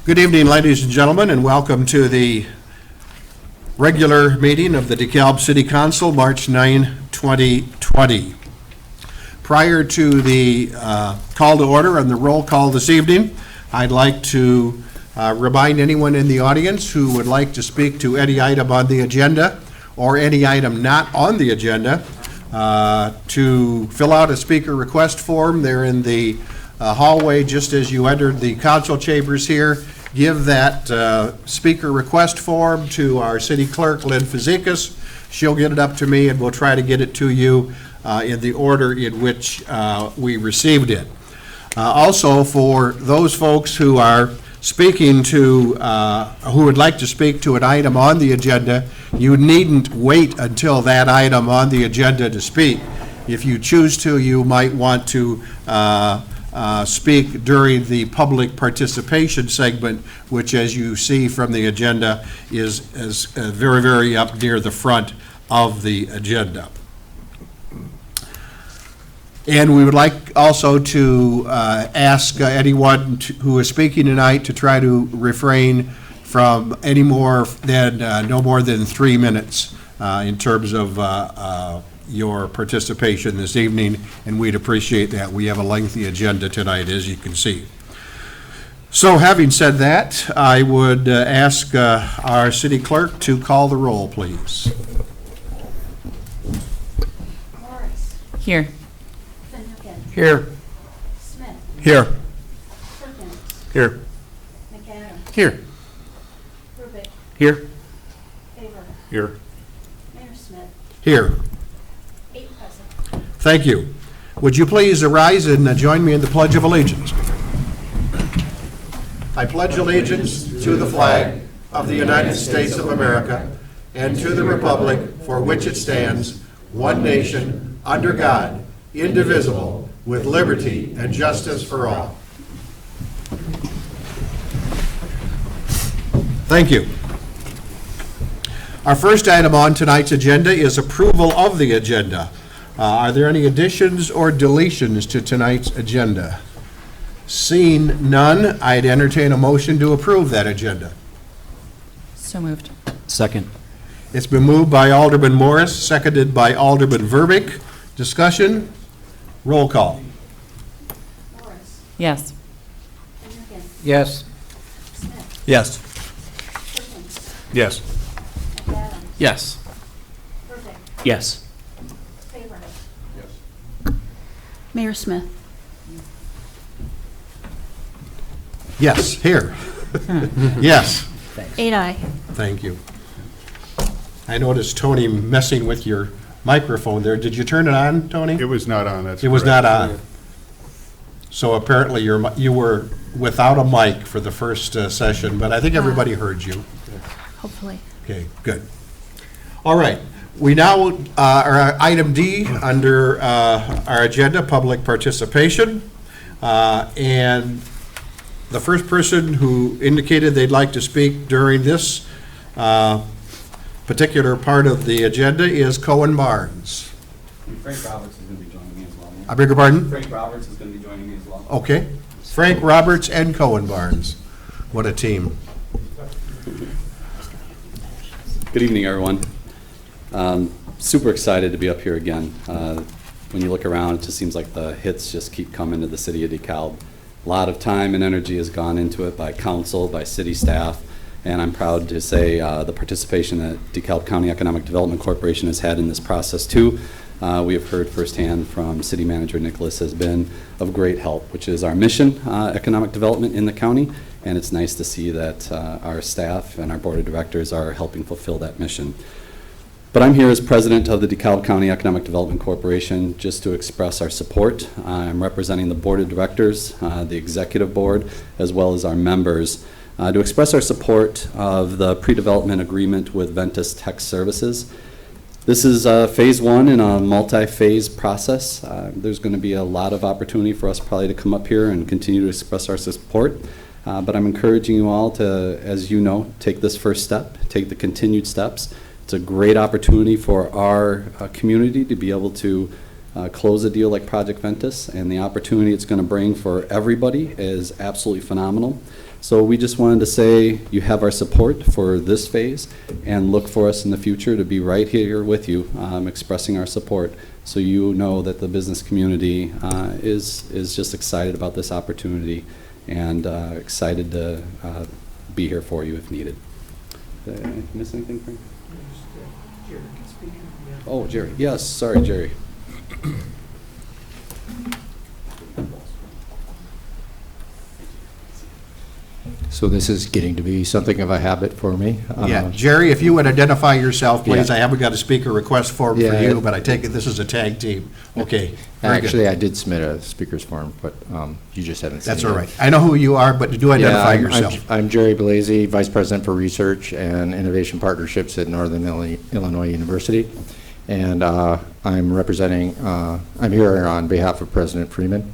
Good evening, ladies and gentlemen, and welcome to the regular meeting of the DeKalb City Council, March 9, 2020. Prior to the call to order and the roll call this evening, I'd like to remind anyone in the audience who would like to speak to any item on the agenda or any item not on the agenda to fill out a speaker request form. They're in the hallway just as you entered the council chambers here. Give that speaker request form to our city clerk, Lynn Fazekas. She'll get it up to me and we'll try to get it to you in the order in which we received it. Also, for those folks who are speaking to, who would like to speak to an item on the agenda, you needn't wait until that item on the agenda to speak. If you choose to, you might want to speak during the public participation segment, which, as you see from the agenda, is very, very up near the front of the agenda. And we would like also to ask anyone who is speaking tonight to try to refrain from any more than, no more than 3 minutes in terms of your participation this evening, and we'd appreciate that. We have a lengthy agenda tonight, as you can see. So having said that, I would ask our city clerk to call the roll, please. Morris. Here. Finnegan. Here. Smith. Here. Perkins. Here. McAdams. Here. Rubik. Here. Favor. Here. Mayor Smith. Here. 8 present. Thank you. Would you please arise and join me in the Pledge of Allegiance? I pledge allegiance to the flag of the United States of America and to the republic for which it stands, one nation, under God, indivisible, with liberty and justice for all. Thank you. Our first item on tonight's agenda is approval of the agenda. Are there any additions or deletions to tonight's agenda? Seeing none, I'd entertain a motion to approve that agenda. So moved. Second. It's been moved by Alderman Morris, seconded by Alderman Verbeek. Discussion? Roll call. Morris. Yes. Finnegan. Yes. Smith. Yes. Perkins. Yes. McAdams. Yes. Rubik. Yes. Favor. Mayor Smith. Yes, here. Yes, 8 aye. thank you. I noticed Tony messing with your microphone there. Did you turn it on, Tony? It was not on, that's It was correct. not on. So apparently you were without a mic for the first session, but I think everybody heard you. Hopefully. Okay, good. All right, we now are at item D under our agenda, public participation. And the first person who indicated they'd like to speak during this particular part of the agenda is Cohen Barnes. Frank Roberts is going to be joining me as well. I beg your pardon? Frank Roberts is going to be joining me as well. Okay. Frank Roberts and Cohen Barnes. What a team. Good evening, everyone. Super excited to be up here again. When you look around, it just seems like the hits just keep coming to the city of DeKalb. A lot of time and energy has gone into it by council, by city staff, and I'm proud to say the participation that DeKalb County Economic Development Corporation has had in this process too. We have heard firsthand from City Manager Nicholas has been of great help, which is our mission, economic development in the county, and it's nice to see that our staff and our board of directors are helping fulfill that mission. But I'm here as president of the DeKalb County Economic Development Corporation just to express our support. I'm representing the board of directors, the executive board, as well as our members, to express our support of the pre-development agreement with Ventus Tech Services. This is phase one in a multi-phase process. There's going to be a lot of opportunity for us probably to come up here and continue to express our support. But I'm encouraging you all to, as you know, take this first step, take the continued steps. It's a great opportunity for our community to be able to close a deal like Project Ventus, and the opportunity it's going to bring for everybody is absolutely phenomenal. So we just wanted to say you have our support for this phase, and look for us in the future to be right here with you, expressing our support, so you know that the business community is just excited about this opportunity, and excited to be here for you if needed. Did I miss anything, Frank? Oh, Jerry. Yes, sorry, Jerry. So this is getting to be something of a habit for me. Yeah, Jerry, if you would identify yourself, please. Yeah. I haven't got a speaker request form for Yeah. you, but I take it this is a tag team. Okay, very good. Actually, I did submit a speaker's form, but you just haven't seen it. That's all right. I know who you are, but do identify Yeah, yourself. I'm Jerry Blasey, Vice President for Research and Innovation Partnerships at Northern Illinois University. And I'm representing, I'm here on behalf of President Freeman.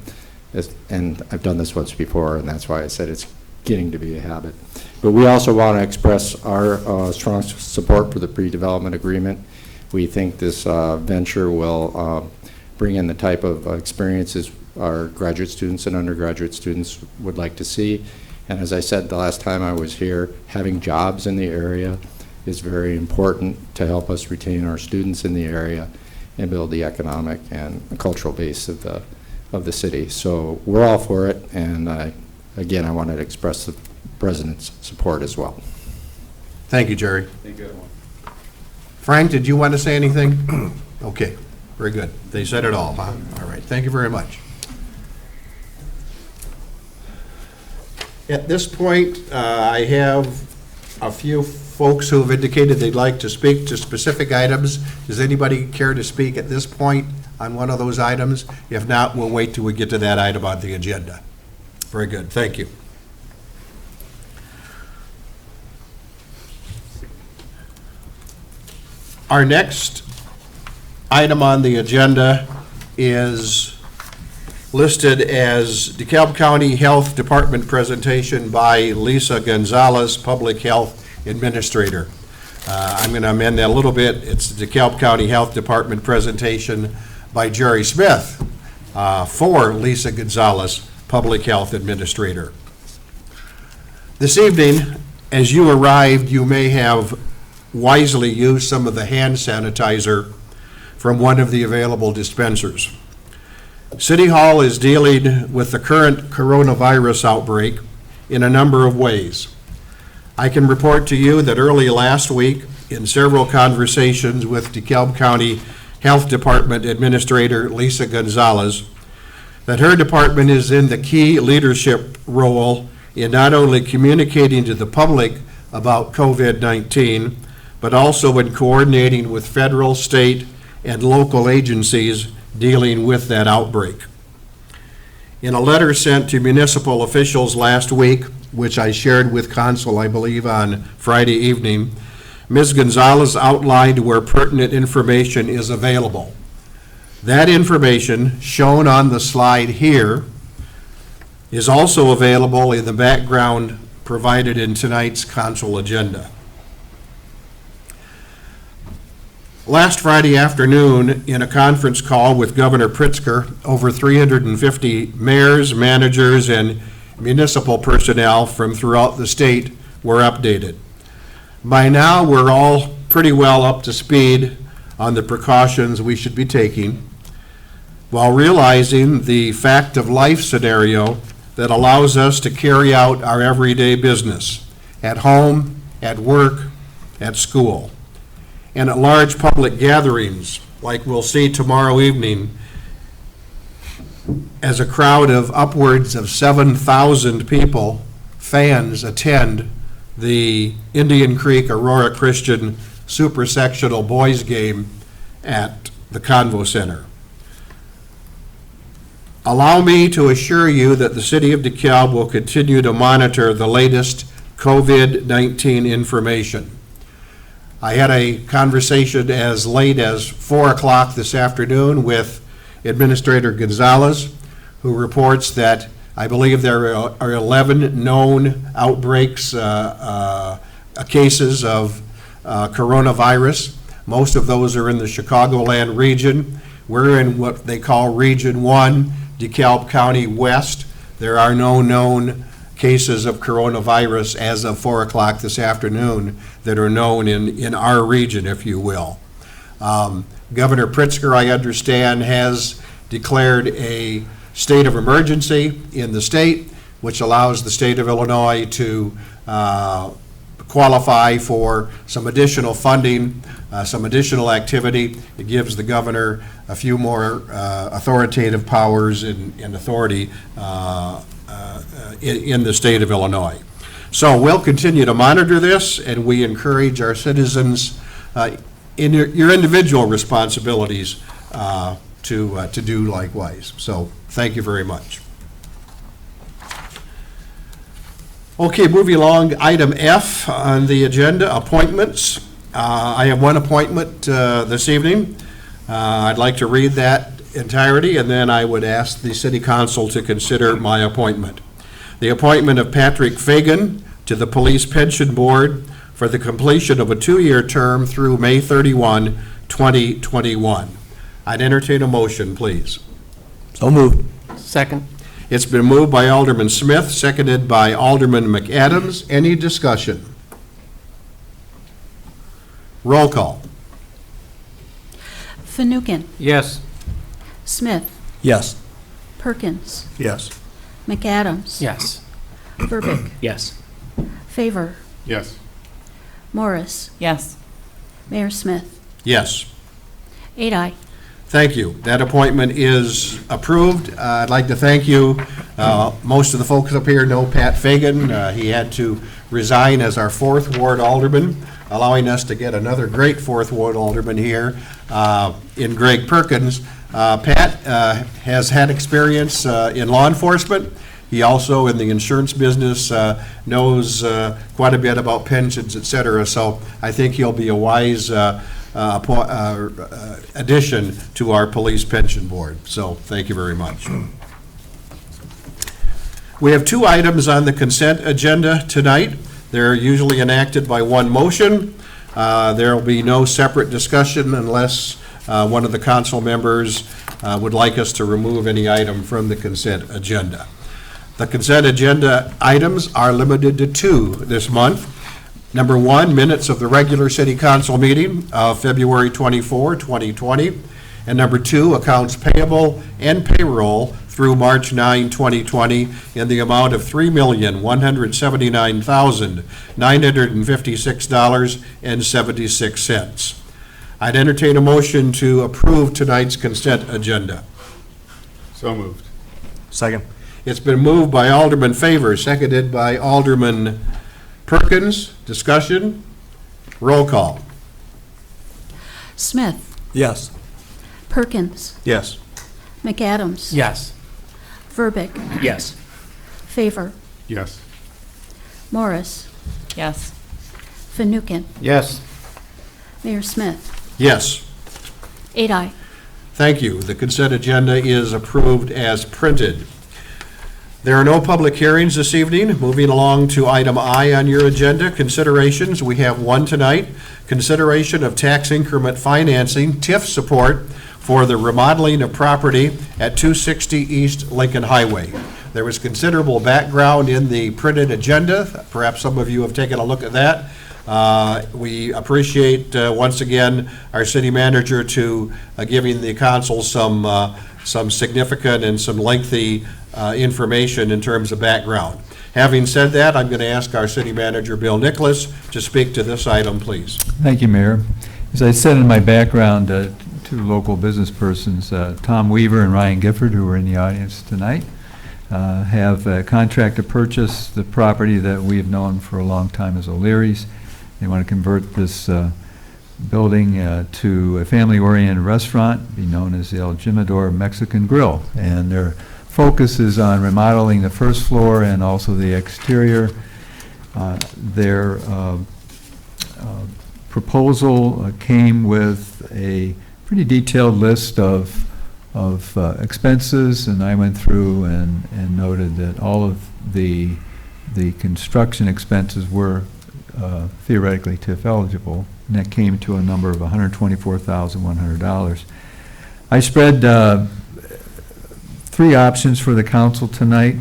And I've done this once before, and that's why I said it's getting to be a habit. But we also want to express our strong support for the pre-development agreement. We think this venture will bring in the type of experiences our graduate students and undergraduate students would like to see. And as I said the last time I was here, having jobs in the area is very important to help us retain our students in the area and build the economic and cultural base of the city. So we're all for it, and again, I wanted to express the President's support as well. Thank you, Jerry. Thank you, everyone. Frank, did you want to say anything? Okay, very good. They said it all, huh? All right, thank you very much. At this point, I have a few folks who have indicated they'd like to speak to specific items. Does anybody care to speak at this point on one of those items? If not, we'll wait till we get to that item on the agenda. Very good, thank you. Our next item on the agenda is listed as DeKalb County Health Department presentation by Lisa Gonzalez, Public Health Administrator. I'm going to amend that a little bit. It's the DeKalb County Health Department presentation by Jerry Smith for Lisa Gonzalez, Public Health Administrator. This evening, as you arrived, you may have wisely used some of the hand sanitizer from one of the available dispensers. City Hall is dealing with the current coronavirus outbreak in a number of ways. I can report to you that early last week, in several conversations with DeKalb County Health Department Administrator Lisa Gonzalez, that her department is in the key leadership role in not only communicating to the public about COVID-19, but also in coordinating with federal, state, and local agencies dealing with that outbreak. In a letter sent to municipal officials last week, which I shared with Council, I believe, on Friday evening, Ms. Gonzalez outlined where pertinent information is available. That information, shown on the slide here, is also available in the background provided in tonight's Council agenda. Last Friday afternoon, in a conference call with Governor Pritzker, over 350 mayors, managers, and municipal personnel from throughout the state were updated. By now, we're all pretty well up to speed on the precautions we should be taking, while realizing the fact of life scenario that allows us to carry out our everyday business at home, at work, at school, and at large public gatherings like we'll see tomorrow evening, as a crowd of upwards of 7,000 people, fans, attend the Indian Creek Aurora Christian Super Sectional Boys Game at the Convo Center. Allow me to assure you that the City of DeKalb will continue to monitor the latest COVID-19 information. I had a conversation as late as 4 o'clock this afternoon with Administrator Gonzalez, who reports that I believe there are 11 known outbreaks, cases of coronavirus. Most of those are in the Chicagoland region. We're in what they call Region 1, DeKalb County West. There are no known cases of coronavirus as of 4 o'clock this afternoon that are known in our region, if you will. Governor Pritzker, I understand, has declared a state of emergency in the state, which allows the state of Illinois to qualify for some additional funding, some additional activity. It gives the governor a few more authoritative powers and authority in the state of Illinois. So we'll continue to monitor this, and we encourage our citizens in your individual responsibilities to do likewise. So thank you very much. Okay, moving along, item F on the agenda, appointments. I have one appointment this evening. I'd like to read that entirety, and then I would ask the city council to consider my appointment. The appointment of Patrick Fagan to the Police Pension Board for the completion of a 2-year term through May 31, 2021. I'd entertain a motion, please. So moved. Second. It's been moved by Alderman Smith, seconded by Alderman McAdams. Any discussion? Roll call. Fanouken, Yes. Smith, Yes. Perkins, Yes. McAdams. Yes. Verbic, Yes. Favor, Yes. Morris, Yes. Mayor Smith. Yes. 8 aye. Thank you. That appointment is approved. I'd like to thank you. Most of the folks up here know Pat Fagan. He had to resign as our 4th Ward Alderman, allowing us to get another great 4th Ward Alderman here in Greg Perkins. Pat has had experience in law enforcement. He also, in the insurance business, knows quite a bit about pensions, et cetera. So I think he'll be a wise addition to our police pension board. So thank you very much. We have 2 items on the consent agenda tonight. They're usually enacted by one motion. There will be no separate discussion unless one of the council members would like us to remove any item from the consent agenda. The consent agenda items are limited to 2 this month. Number 1, minutes of the regular city council meeting of February 24, 2020. And number 2, accounts payable and payroll through March 9, 2020 in the amount of $3,179,956.76. I'd entertain a motion to approve tonight's consent agenda. So moved. Second. It's been moved by Alderman Favor, seconded by Alderman Perkins. Discussion? Roll call. Smith, Yes. Perkins, Yes. McAdams. Yes. Verbic, Yes. Favor, Yes. Morris, Yes. Fanouken, Yes. Mayor Smith. Yes. 8 aye. Thank you. The consent agenda is approved as printed. There are no public hearings this evening. Moving along to item I on your agenda, considerations. We have one tonight. Consideration of tax increment financing, TIF support for the remodeling of property at 260 East Lincoln Highway. There was considerable background in the printed agenda. Perhaps some of you have taken a look at that. We appreciate, once again, our city manager to giving the council some significant and some lengthy information in terms of background. Having said that, I'm going to ask our city manager, Bill Nicholas, to speak to this item, please. Thank you, Mayor. As I said in my background, 2 local business persons, Tom Weaver and Ryan Gifford, who are in the audience tonight, have a contract to purchase the property that we have known for a long time as O'Leary's. They want to convert this building to a family-oriented restaurant, be known as the El Jimador Mexican Grill. And their focus is on remodeling the first floor and also the exterior. Their proposal came with a pretty detailed list of expenses, and I went through and noted that all of the construction expenses were theoretically TIF eligible, and that came to a number of $124,100. I spread 3 options for the council tonight,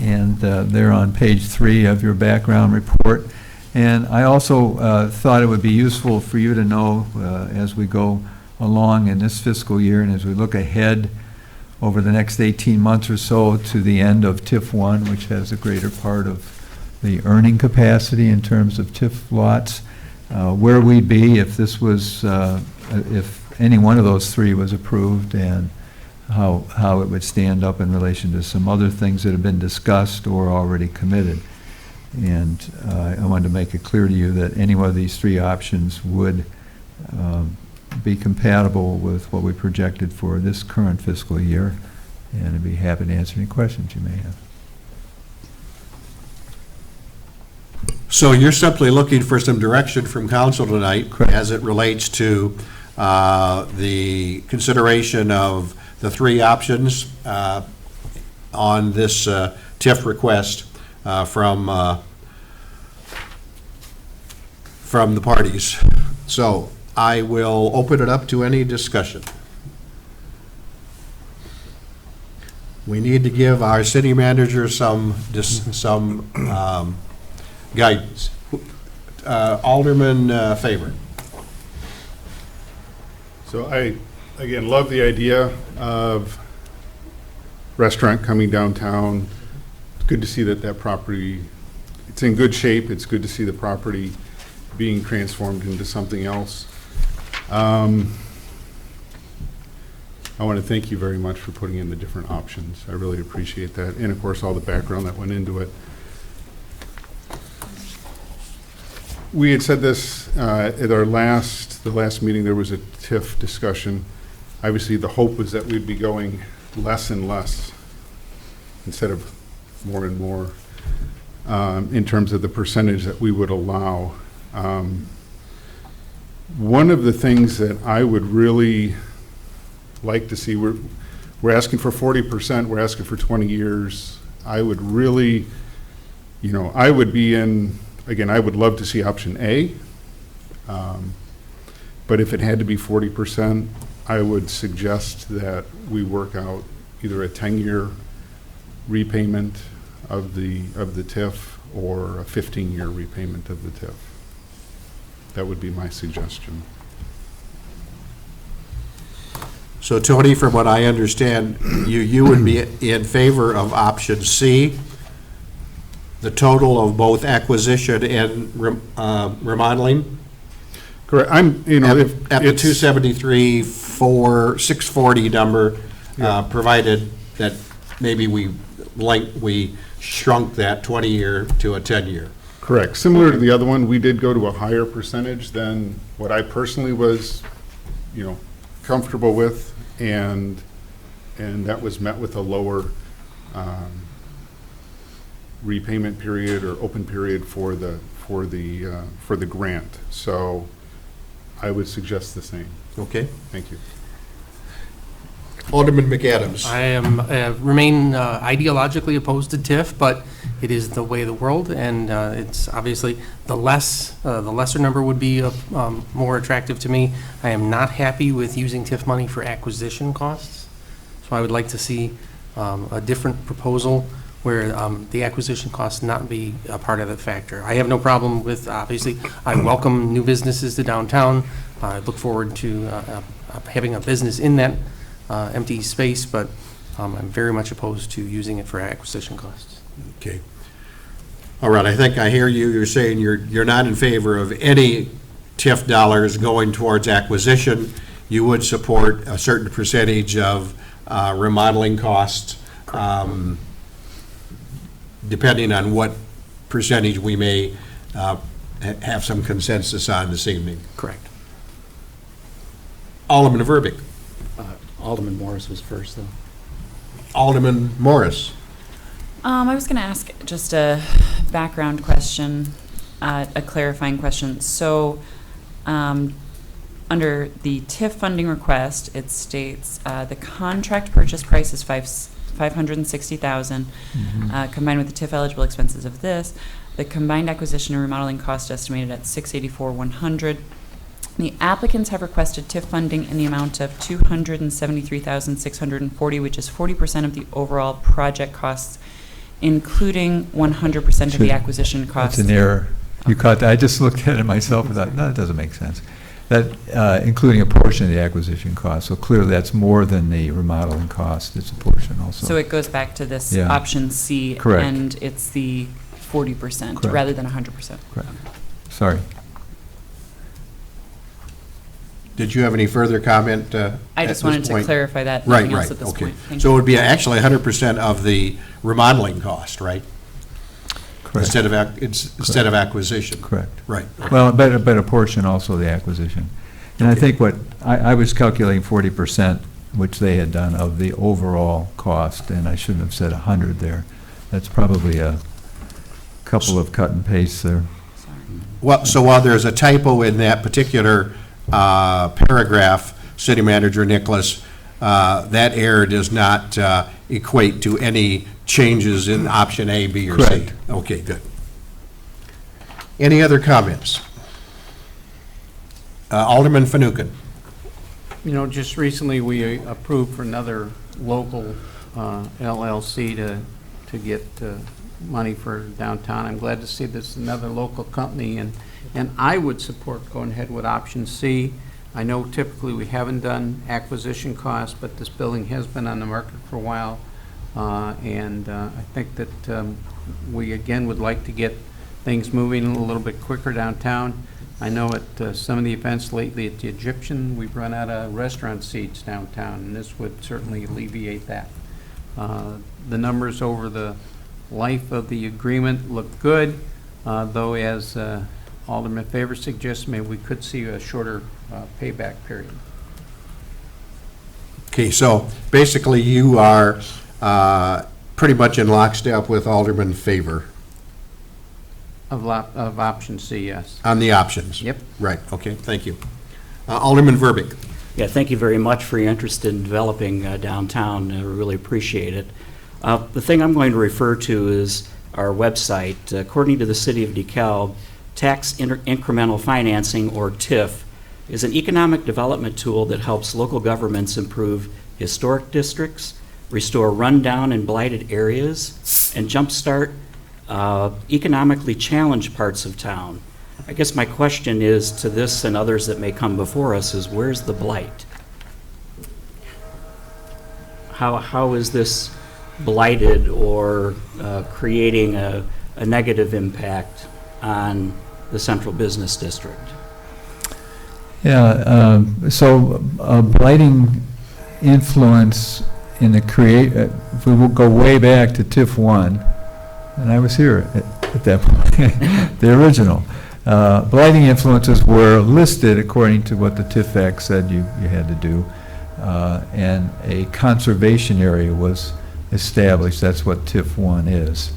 and they're on page 3 of your background report. And I also thought it would be useful for you to know as we go along in this fiscal year and as we look ahead over the next 18 months or so to the end of TIF 1, which has a greater part of the earning capacity in terms of TIF lots, where we'd be if this was, if any one of those 3 was approved, and how it would stand up in relation to some other things that have been discussed or already committed. And I wanted to make it clear to you that any one of these 3 options would be compatible with what we projected for this current fiscal year, and I'd be happy to answer any questions you may have. So you're simply looking for some direction from council tonight Correct. as it relates to the consideration of the 3 options on this TIF request from the parties. So I will open it up to any discussion. We need to give our city manager some guidance. Alderman Favorite. So I, again, love the idea of restaurant coming downtown. It's good to see that property, it's in good shape. It's good to see the property being transformed into something else. I want to thank you very much for putting in the different options. I really appreciate that. And of course, all the background that went into it. We had said this at the last meeting, there was a TIF discussion. Obviously, the hope was that we'd be going less and less instead of more and more in terms of the percentage that we would allow. One of the things that I would really like to see, we're asking for 40%, we're asking for 20 years. I would really, I would be in, again, I would love to see option A, but if it had to be 40%, I would suggest that we work out either a 10-year repayment of the TIF or a 15-year repayment of the TIF. That would be my suggestion. So Tony, from what I understand, you would be in favor of option C, the total of both acquisition and remodeling? Correct. I'm, At if the it's 640 number, provided that maybe we shrunk that 20-year to a 10-year. correct. Similar to the other one, we did go to a higher percentage than what I personally was, comfortable with, and that was met with a lower repayment period or open period for the grant. So I would suggest the same. Okay. Thank you. Alderman McAdams. I am, remain ideologically opposed to TIF, but it is the way of the world, and it's obviously the lesser number would be more attractive to me. I am not happy with using TIF money for acquisition costs, so I would like to see a different proposal where the acquisition costs not be a part of the factor. I have no problem with, obviously, I welcome new businesses to downtown. I look forward to having a business in that empty space, but I'm very much opposed to using it for acquisition costs. Okay. All right, I think I hear you. You're saying you're not in favor of any TIF dollars going towards acquisition. You would support a certain percentage of remodeling costs, depending on what percentage we may have some consensus on this evening. Correct. Alderman Verbeek. Alderman Morris was first, though. Alderman Morris. I was going to ask just a background question, a clarifying question. So, under the TIF funding request, it states the contract purchase price is $560,000, combined with the TIF eligible expenses of this. The combined acquisition and remodeling cost estimated at $684,100. The applicants have requested TIF funding in the amount of $273,640, which is 40% of the overall project costs including 100% of the acquisition cost. That's an error. You caught that? I just looked at it myself and thought, no, that doesn't make sense. That, including a portion of the acquisition cost. So clearly, that's more than the remodeling cost. It's a portion also. So it goes back to this Yeah. option C. Correct. And it's the 40% Correct. rather than 100%. Correct. Sorry. Did you have any further comment I at just this wanted to point? clarify that. Right, Nothing else right, at this okay. point. Thank So it you. would be actually 100% of the remodeling cost, right? Correct. Instead of acquisition? Correct. Right. Well, but a portion also of the acquisition. And I think I was calculating 40%, which they had done, of the overall cost, and I shouldn't have said 100 there. That's probably a couple of cut and pastes there. Sorry. Well, so while there's a typo in that particular paragraph, City Manager Nicholas, that error does not equate to any changes in option A, B, or C? Correct. Okay, good. Any other comments? Alderman Fanouken. You know, just recently, we approved for another local LLC to get money for downtown. I'm glad to see this another local company, and I would support going ahead with option C. I know typically we haven't done acquisition costs, but this building has been on the market for a while, and I think that we, again, would like to get things moving a little bit quicker downtown. I know at some of the events lately at the Egyptian, we've run out of restaurant seats downtown, and this would certainly alleviate that. The numbers over the life of the agreement look good, though as Alderman Favor suggests, maybe we could see a shorter payback period. Okay, so basically you are pretty much in lockstep with Alderman Favor Of option C, yes. on the options? Yep. Right, okay, thank you. Alderman Verbeek. Yeah, thank you very much for your interest in developing downtown. I really appreciate it. The thing I'm going to refer to is our website. According to the City of DeKalb, Tax Incremental Financing, or TIF, is an economic development tool that helps local governments improve historic districts, restore rundown and blighted areas, and jumpstart economically challenged parts of town. I guess my question is to this and others that may come before us is, where's the blight? How is this blighted or creating a negative impact on the central business district? Yeah, so blighting influence in the if we will go way back to TIF 1, and I was here at that point, the original. Blighting influences were listed according to what the TIF Act said you had to do, and a conservation area was established. That's what TIF 1 is.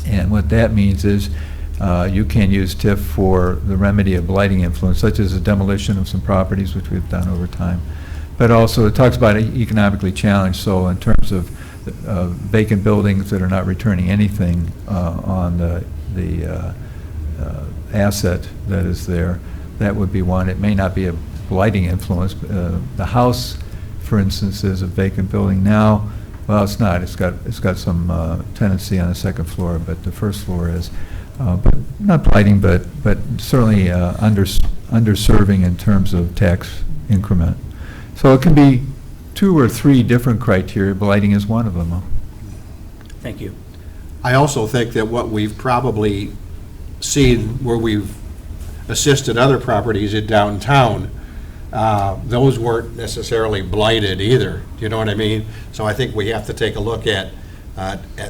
And what that means is you can use TIF for the remedy of blighting influence, such as the demolition of some properties, which we've done over time. But also, it talks about economically challenged, so in terms of vacant buildings that are not returning anything on the asset that is there, that would be one. It may not be a blighting influence. The house, for instance, is a vacant building now. Well, it's not. It's got some tenancy on the second floor, but the first floor is. But not blighting, but certainly underserving in terms of tax increment. So it can be 2 or 3 different criteria. Blighting is one of them. Thank you. I also think that what we've probably seen where we've assisted other properties in downtown, those weren't necessarily blighted either. Do you know what I mean? So I think we have to take a look at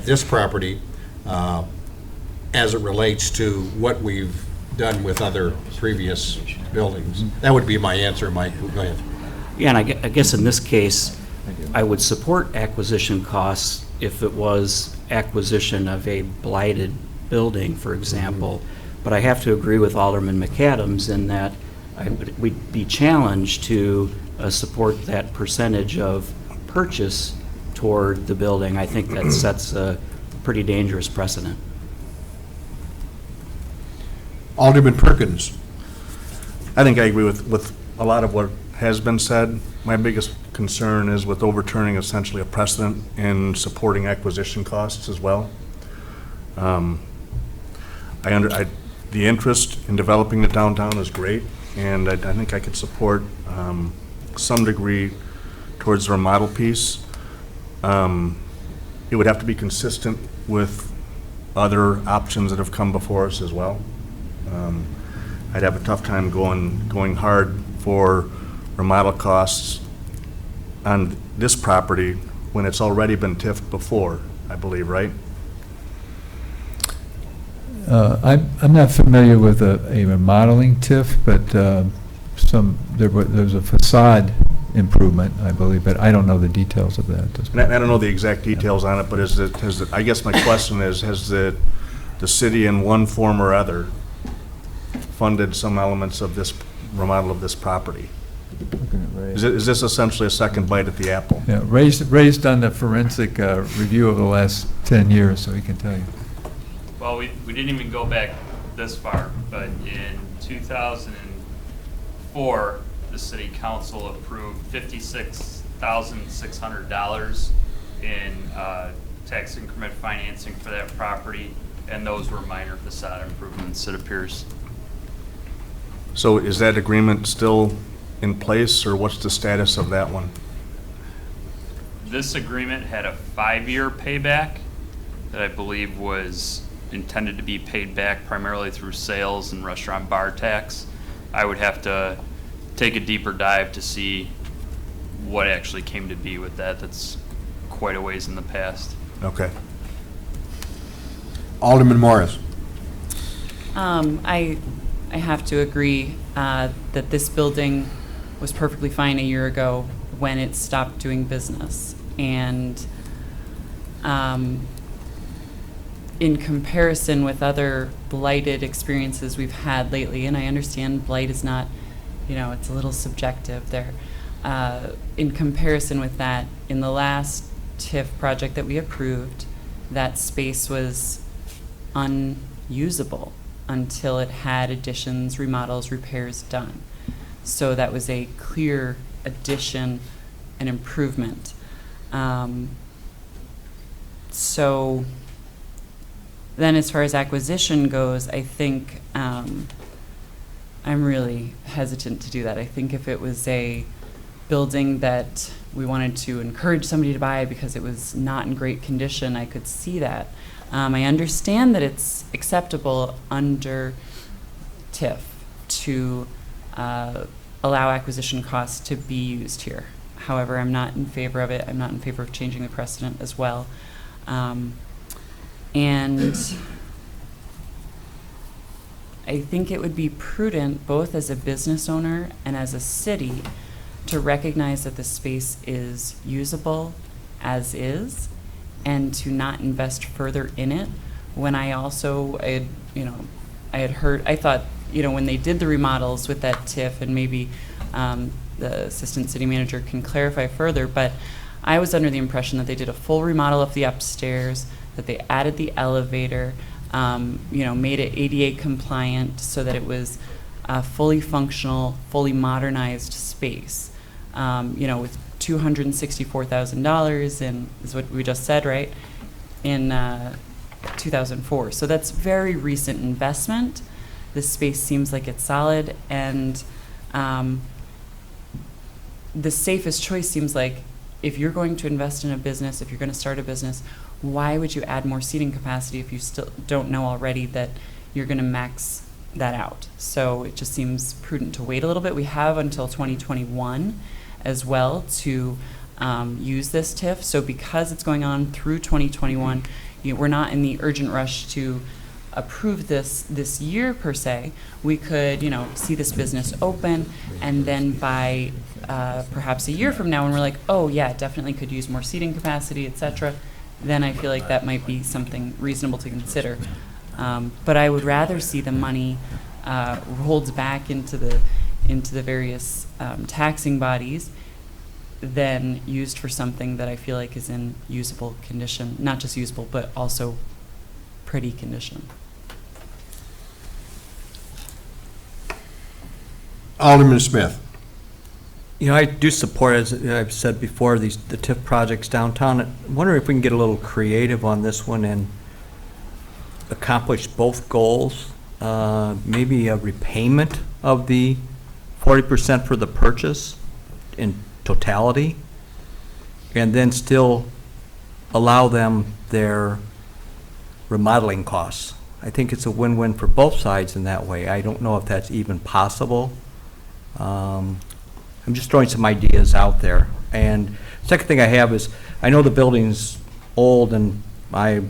this property as it relates to what we've done with other previous buildings. That would be my answer, Mike. Go ahead. Yeah, and I guess in this case, I would support acquisition costs if it was acquisition of a blighted building, for example. But I have to agree with Alderman McAdams in that we'd be challenged to support that percentage of purchase toward the building. I think that sets a pretty dangerous precedent. Alderman Perkins. I think I agree with a lot of what has been said. My biggest concern is with overturning essentially a precedent in supporting acquisition costs as well. The interest in developing the downtown is great, and I think I could support some degree towards the remodel piece. It would have to be consistent with other options that have come before us as well. I'd have a tough time going hard for remodel costs on this property when it's already been TIF'd before, I believe, right? I'm not familiar with a remodeling TIF, but there was a facade improvement, I believe, but I don't know the details of that. And I don't know the exact details on it, but I guess my question is, has the city in one form or other funded some elements of this remodel of this property? Is this essentially a second bite at the apple? Yeah, raised on the forensic review of the last 10 years, so he can tell you. Well, we didn't even go back this far, but in 2004, the city council approved $56,600 in tax increment financing for that property, and those were minor facade improvements, it appears. So is that agreement still in place, or what's the status of that one? This agreement had a 5-year payback that I believe was intended to be paid back primarily through sales and restaurant bar tax. I would have to take a deeper dive to see what actually came to be with that. That's quite a ways in the past. Okay. Alderman Morris. I have to agree that this building was perfectly fine a year ago when it stopped doing business. And in comparison with other blighted experiences we've had lately, and I understand blight is not, it's a little subjective there. In comparison with that, in the last TIF project that we approved, that space was unusable until it had additions, remodels, repairs done. So that was a clear addition and improvement. So then as far as acquisition goes, I think I'm really hesitant to do that. I think if it was a building that we wanted to encourage somebody to buy because it was not in great condition, I could see that. I understand that it's acceptable under TIF to allow acquisition costs to be used here. However, I'm not in favor of it. I'm not in favor of changing the precedent as well. And I think it would be prudent, both as a business owner and as a city, to recognize that the space is usable as is, and to not invest further in it. When I also, I thought, when they did the remodels with that TIF, and maybe the assistant city manager can clarify further, but I was under the impression that they did a full remodel of the upstairs, that they added the elevator, made it ADA compliant so that it was a fully functional, fully modernized space. With $264,000, and is what we just said, right? In 2004. So that's very recent investment. This space seems like it's solid, and the safest choice seems like, if you're going to invest in a business, if you're going to start a business, why would you add more seating capacity if you still don't know already that you're going to max that out? So it just seems prudent to wait a little bit. We have until 2021 as well to use this TIF. So because it's going on through 2021, we're not in the urgent rush to approve this year per se. We could, see this business open, and then by perhaps a year from now, when we're like, oh yeah, definitely could use more seating capacity, etc., then I feel like that might be something reasonable to consider. But I would rather see the money rolled back into the various taxing bodies than used for something that I feel like is in usable condition, not just usable, but also pretty condition. Alderman Smith. You know, I do support, as I've said before, the TIF projects downtown. I'm wondering if we can get a little creative on this one and accomplish both goals. Maybe a repayment of the 40% for the purchase in totality, and then still allow them their remodeling costs. I think it's a win-win for both sides in that way. I don't know if that's even possible. I'm just throwing some ideas out there. And second thing I have is, I know the building's old, and I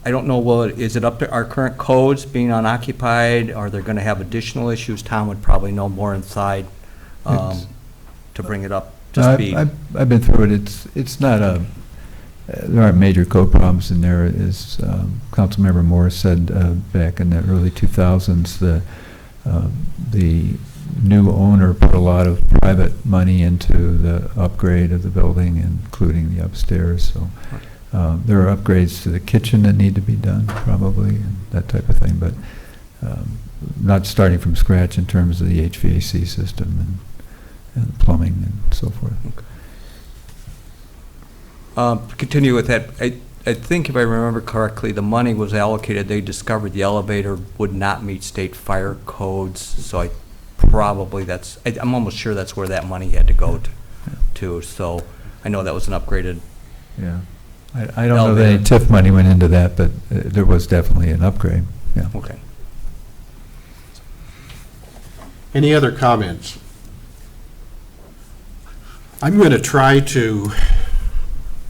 don't know, well, is it up to our current codes being unoccupied? Are they going to have additional issues? Tom would probably know more inside to bring it up to speed. I've been through it. It's not there aren't major code problems in there. As Councilmember Morris said back in the early 2000s, the new owner put a lot of private money into the upgrade of the building, including the upstairs. So there are upgrades to the kitchen that need to be done, probably, and that type of thing, but not starting from scratch in terms of the HVAC system and plumbing and so forth. To continue with that, I think if I remember correctly, the money was allocated, they discovered the elevator would not meet state fire codes, so I'm almost sure that's where that money had to go to. So I know that was an upgraded. Yeah. I don't know that any TIF money went into that, but there was definitely an upgrade. Yeah. Okay. Any other comments? I'm going to try to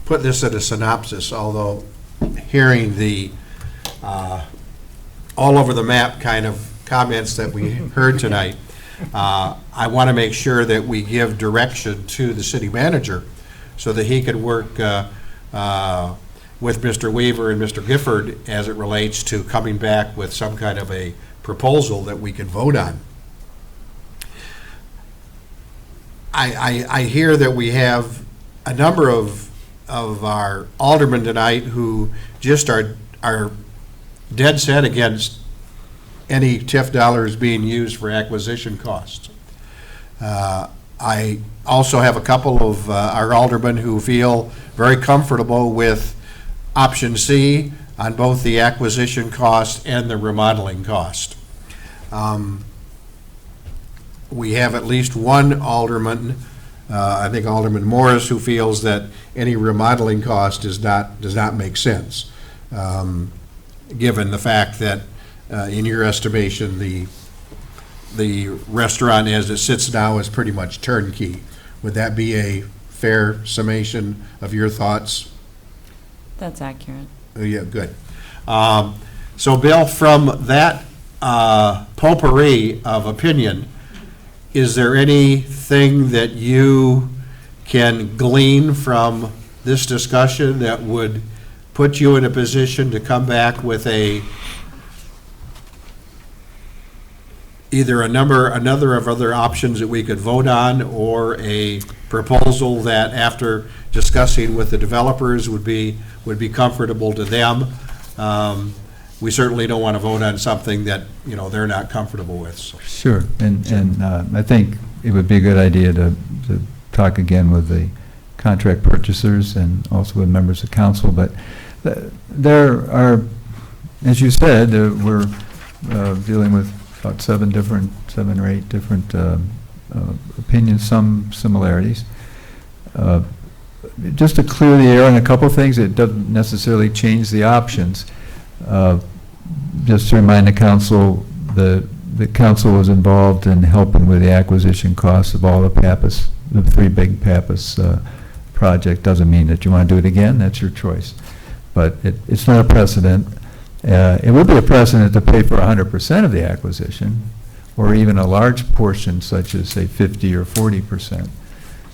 put this in a synopsis, although hearing the all over the map kind of comments that we heard tonight, I want to make sure that we give direction to the city manager so that he could work with Mr. Weaver and Mr. Gifford as it relates to coming back with some kind of a proposal that we can vote on. I hear that we have a number of our aldermen tonight who just are dead set against any TIF dollars being used for acquisition costs. I also have a couple of our aldermen who feel very comfortable with option C on both the acquisition cost and the remodeling cost. We have at least one alderman, I think Alderman Morris, who feels that any remodeling cost does not make sense, given the fact that in your estimation the restaurant as it sits now is pretty much turnkey. Would that be a fair summation of your thoughts? That's accurate. Yeah, good. So Bill, from that potpourri of opinion, is there anything that you can glean from this discussion that would put you in a position to come back with either another of other options that we could vote on, or a proposal that, after discussing with the developers, would be comfortable to them? We certainly don't want to vote on something that, they're not comfortable with. So. Sure, and I think it would be a good idea to talk again with the contract purchasers and also with members of council, but there are, as you said, we're dealing with about seven or eight different opinions, some similarities. Just to clear the air on a couple of things, it doesn't necessarily change the options. Just to remind the council, the council was involved in helping with the acquisition costs of all the three big Pappas project. Doesn't mean that you want to do it again, that's your choice. But it's not a precedent. It would be a precedent to pay for 100% of the acquisition, or even a large portion, such as, say, 50 or 40%.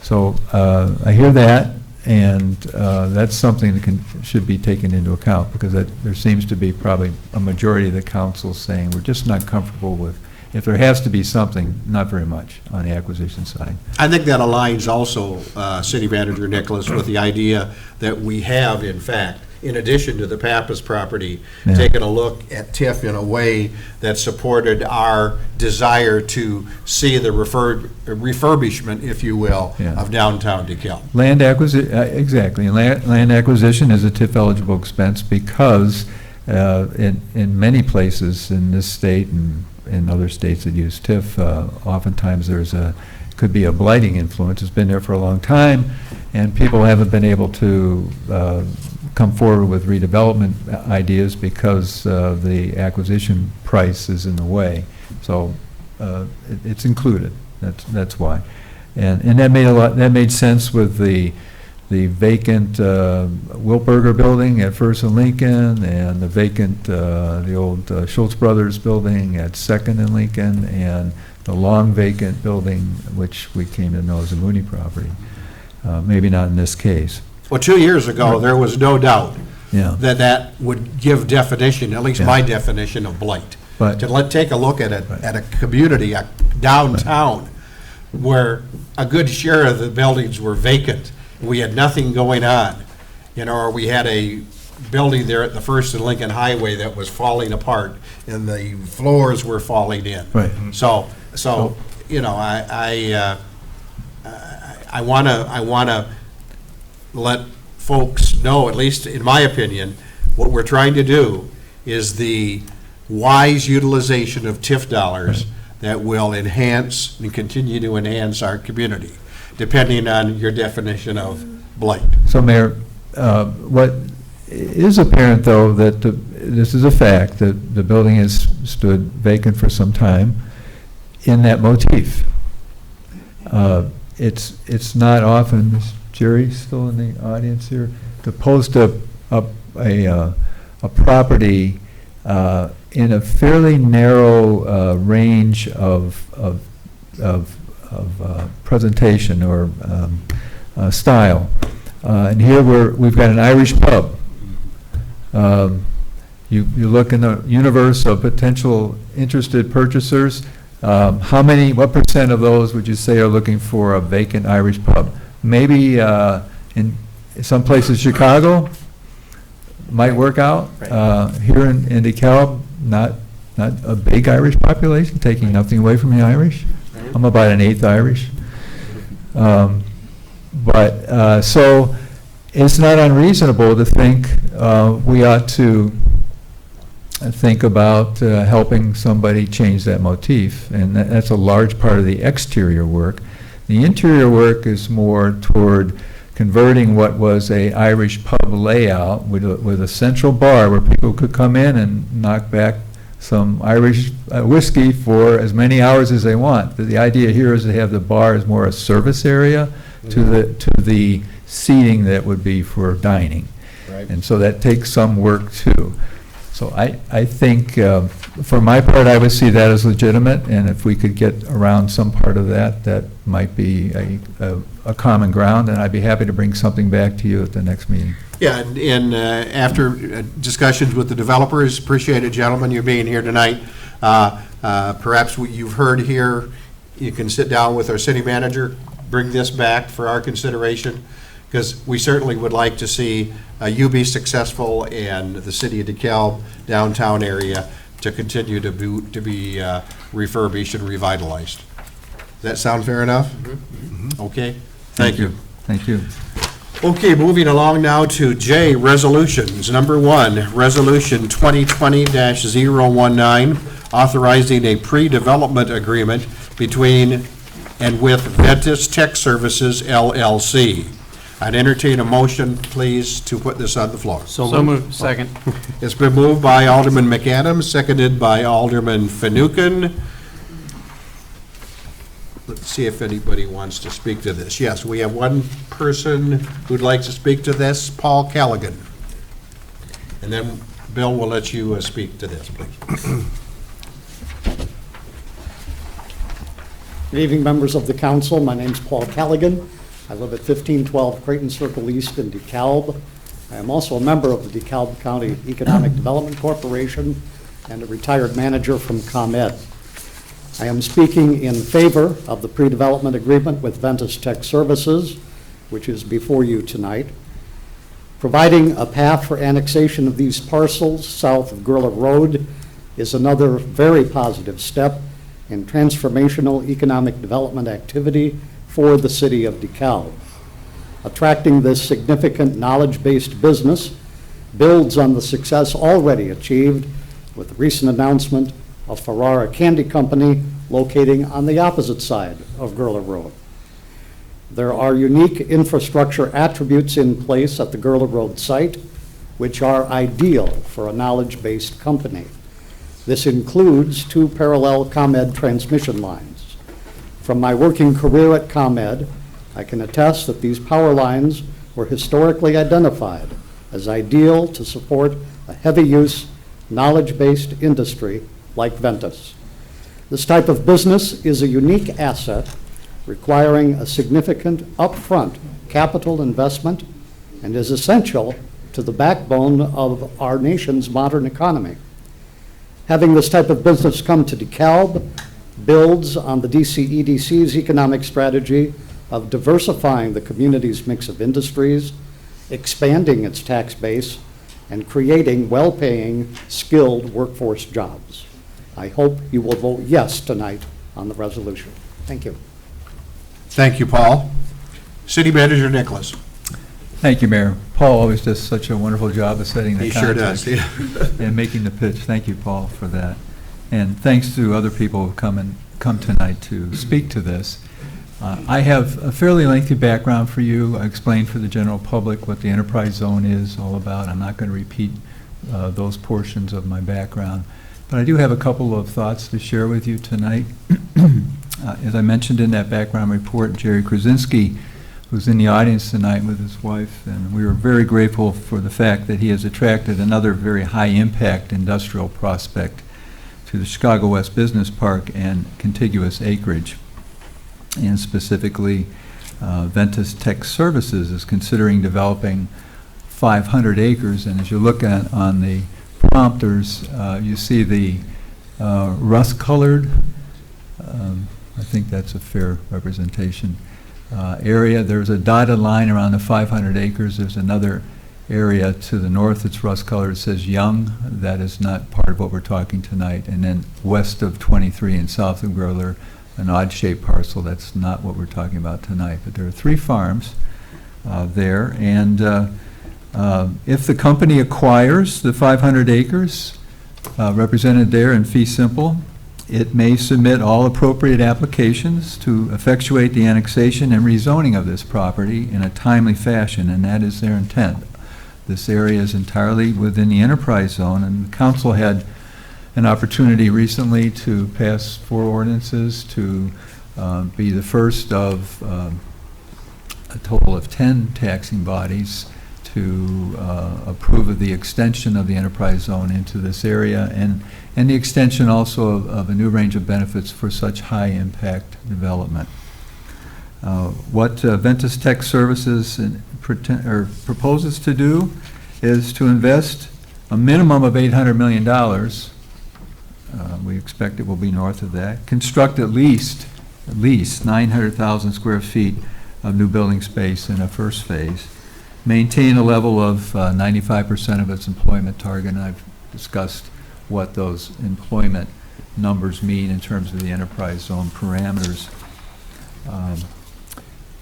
So I hear that, and that's something that should be taken into account, because there seems to be probably a majority of the council saying we're just not comfortable with, if there has to be something, not very much on the acquisition side. I think that aligns also, City Manager Nicholas, with the idea that we have, in fact, in addition to the Pappas property, Yeah. taken a look at TIF in a way that supported our desire to see the refurbishment, if you will, Yeah. of downtown DeKalb. Land acquisition, exactly. Land acquisition is a TIF-eligible expense because in many places in this state and in other states that use TIF, oftentimes could be a blighting influence. It's been there for a long time, and people haven't been able to come forward with redevelopment ideas because the acquisition price is in the way. So it's included. That's why. And that made sense with the vacant Wiltberger building at First and Lincoln, and the vacant, the old Schultz Brothers building at Second and Lincoln, and the long vacant building, which we came to know as the Mooney property. Maybe not in this case. Well, 2 years ago, there was no doubt Yeah. that would give definition, at least Yeah. my definition of blight. But- To take a look at a community, a downtown, where a good share of the buildings were vacant. We had nothing going on, or we had a building there at the First and Lincoln Highway that was falling apart, and the floors were falling in. Right. So, I wanna let folks know, at least in my opinion, what we're trying to do is the wise utilization of TIF dollars that will enhance and continue to enhance our community, depending on your definition of blight. So, Mayor, what is apparent, though, that this is a fact, that the building has stood vacant for some time in that motif. It's not often, is Jerry still in the audience here, to post a property in a fairly narrow range of presentation or style. And here we've got an Irish pub. You look in the universe of potential interested purchasers, what percent of those would you say are looking for a vacant Irish pub? Maybe in some places, Chicago might work out. Here in DeKalb, not a big Irish population, taking nothing away from the Irish. I'm about an eighth Irish. So it's not unreasonable to think we ought to think about helping somebody change that motif, and that's a large part of the exterior work. The interior work is more toward converting what was a Irish pub layout with a central bar where people could come in and knock back some Irish whiskey for as many hours as they want. The idea here is to have the bar as more a service area to the seating that would be for dining. Right. And so that takes some work too. So I think, for my part, I would see that as legitimate, and if we could get around some part of that, that might be a common ground, and I'd be happy to bring something back to you at the next meeting. Yeah, and after discussions with the developers, appreciate it, gentlemen, you being here tonight. Perhaps what you've heard here, you can sit down with our city manager, bring this back for our consideration, because we certainly would like to see you be successful and the city of DeKalb downtown area to continue to be refurbished and revitalized. Does that sound fair enough? Mm-hmm. Okay, thank you. Thank you. Okay, moving along now to J, resolutions. Number 1, Resolution 2020-019, authorizing a pre-development agreement between and with Ventus Tech Services LLC. I'd entertain a motion, please, to put this on the floor. So moved. Second. It's been moved by Alderman McAdams, seconded by Alderman Fanouken. Let's see if anybody wants to speak to this. Yes, we have one person who'd like to speak to this, Paul Callaghan. And then, Bill, we'll let you speak to this, please. Good evening, members of the council. My name's Paul Callaghan. I live at 1512 Creighton Circle East in DeKalb. I am also a member of the DeKalb County Economic Development Corporation and a retired manager from ComEd. I am speaking in favor of the pre-development agreement with Ventus Tech Services, which is before you tonight. Providing a path for annexation of these parcels south of Gurla Road is another very positive step in transformational economic development activity for the city of DeKalb. Attracting this significant knowledge-based business builds on the success already achieved with the recent announcement of Ferrara Candy Company locating on the opposite side of Gurla Road. There are unique infrastructure attributes in place at the Gurla Road site, which are ideal for a knowledge-based company. This includes 2 parallel ComEd transmission lines. From my working career at ComEd, I can attest that these power lines were historically identified as ideal to support a heavy-use, knowledge-based industry like Ventus. This type of business is a unique asset requiring a significant upfront capital investment and is essential to the backbone of our nation's modern economy. Having this type of business come to DeKalb builds on the DCEDC's economic strategy of diversifying the community's mix of industries, expanding its tax base, and creating well-paying, skilled workforce jobs. I hope you will vote yes tonight on the resolution. Thank you. Thank you, Paul. City Manager Nicholas. Thank you, Mayor. Paul always does such a wonderful job of setting the He sure context does. and making the pitch. Thank you, Paul, for that. And thanks to other people who come tonight to speak to this. I have a fairly lengthy background for you. I explained for the general public what the enterprise zone is all about. I'm not going to repeat those portions of my background, but I do have a couple of thoughts to share with you tonight. As I mentioned in that background report, Jerry Krasinski, who's in the audience tonight with his wife, and we were very grateful for the fact that he has attracted another very high-impact industrial prospect to the Chicago West Business Park and contiguous acreage. And specifically, Ventus Tech Services is considering developing 500 acres. And as you look at on the prompters, you see the rust-colored, I think that's a fair representation, area. There's a dotted line around the 500 acres. There's another area to the north that's rust-colored. It says Young. That is not part of what we're talking tonight. And then west of 23 and south of Gurler, an odd-shaped parcel. That's not what we're talking about tonight. But there are 3 farms there. And if the company acquires the 500 acres represented there in fee simple, it may submit all appropriate applications to effectuate the annexation and rezoning of this property in a timely fashion, and that is their intent. This area is entirely within the enterprise zone, and the council had an opportunity recently to pass 4 ordinances to be the first of a total of 10 taxing bodies to approve of the extension of the enterprise zone into this area, and the extension also of a new range of benefits for such high impact development. What Ventus Tech Services proposes to do is to invest a minimum of $800 million. We expect it will be north of that. Construct at least 900,000 square feet of new building space in a first phase. Maintain a level of 95% of its employment target, and I've discussed what those employment numbers mean in terms of the enterprise zone parameters.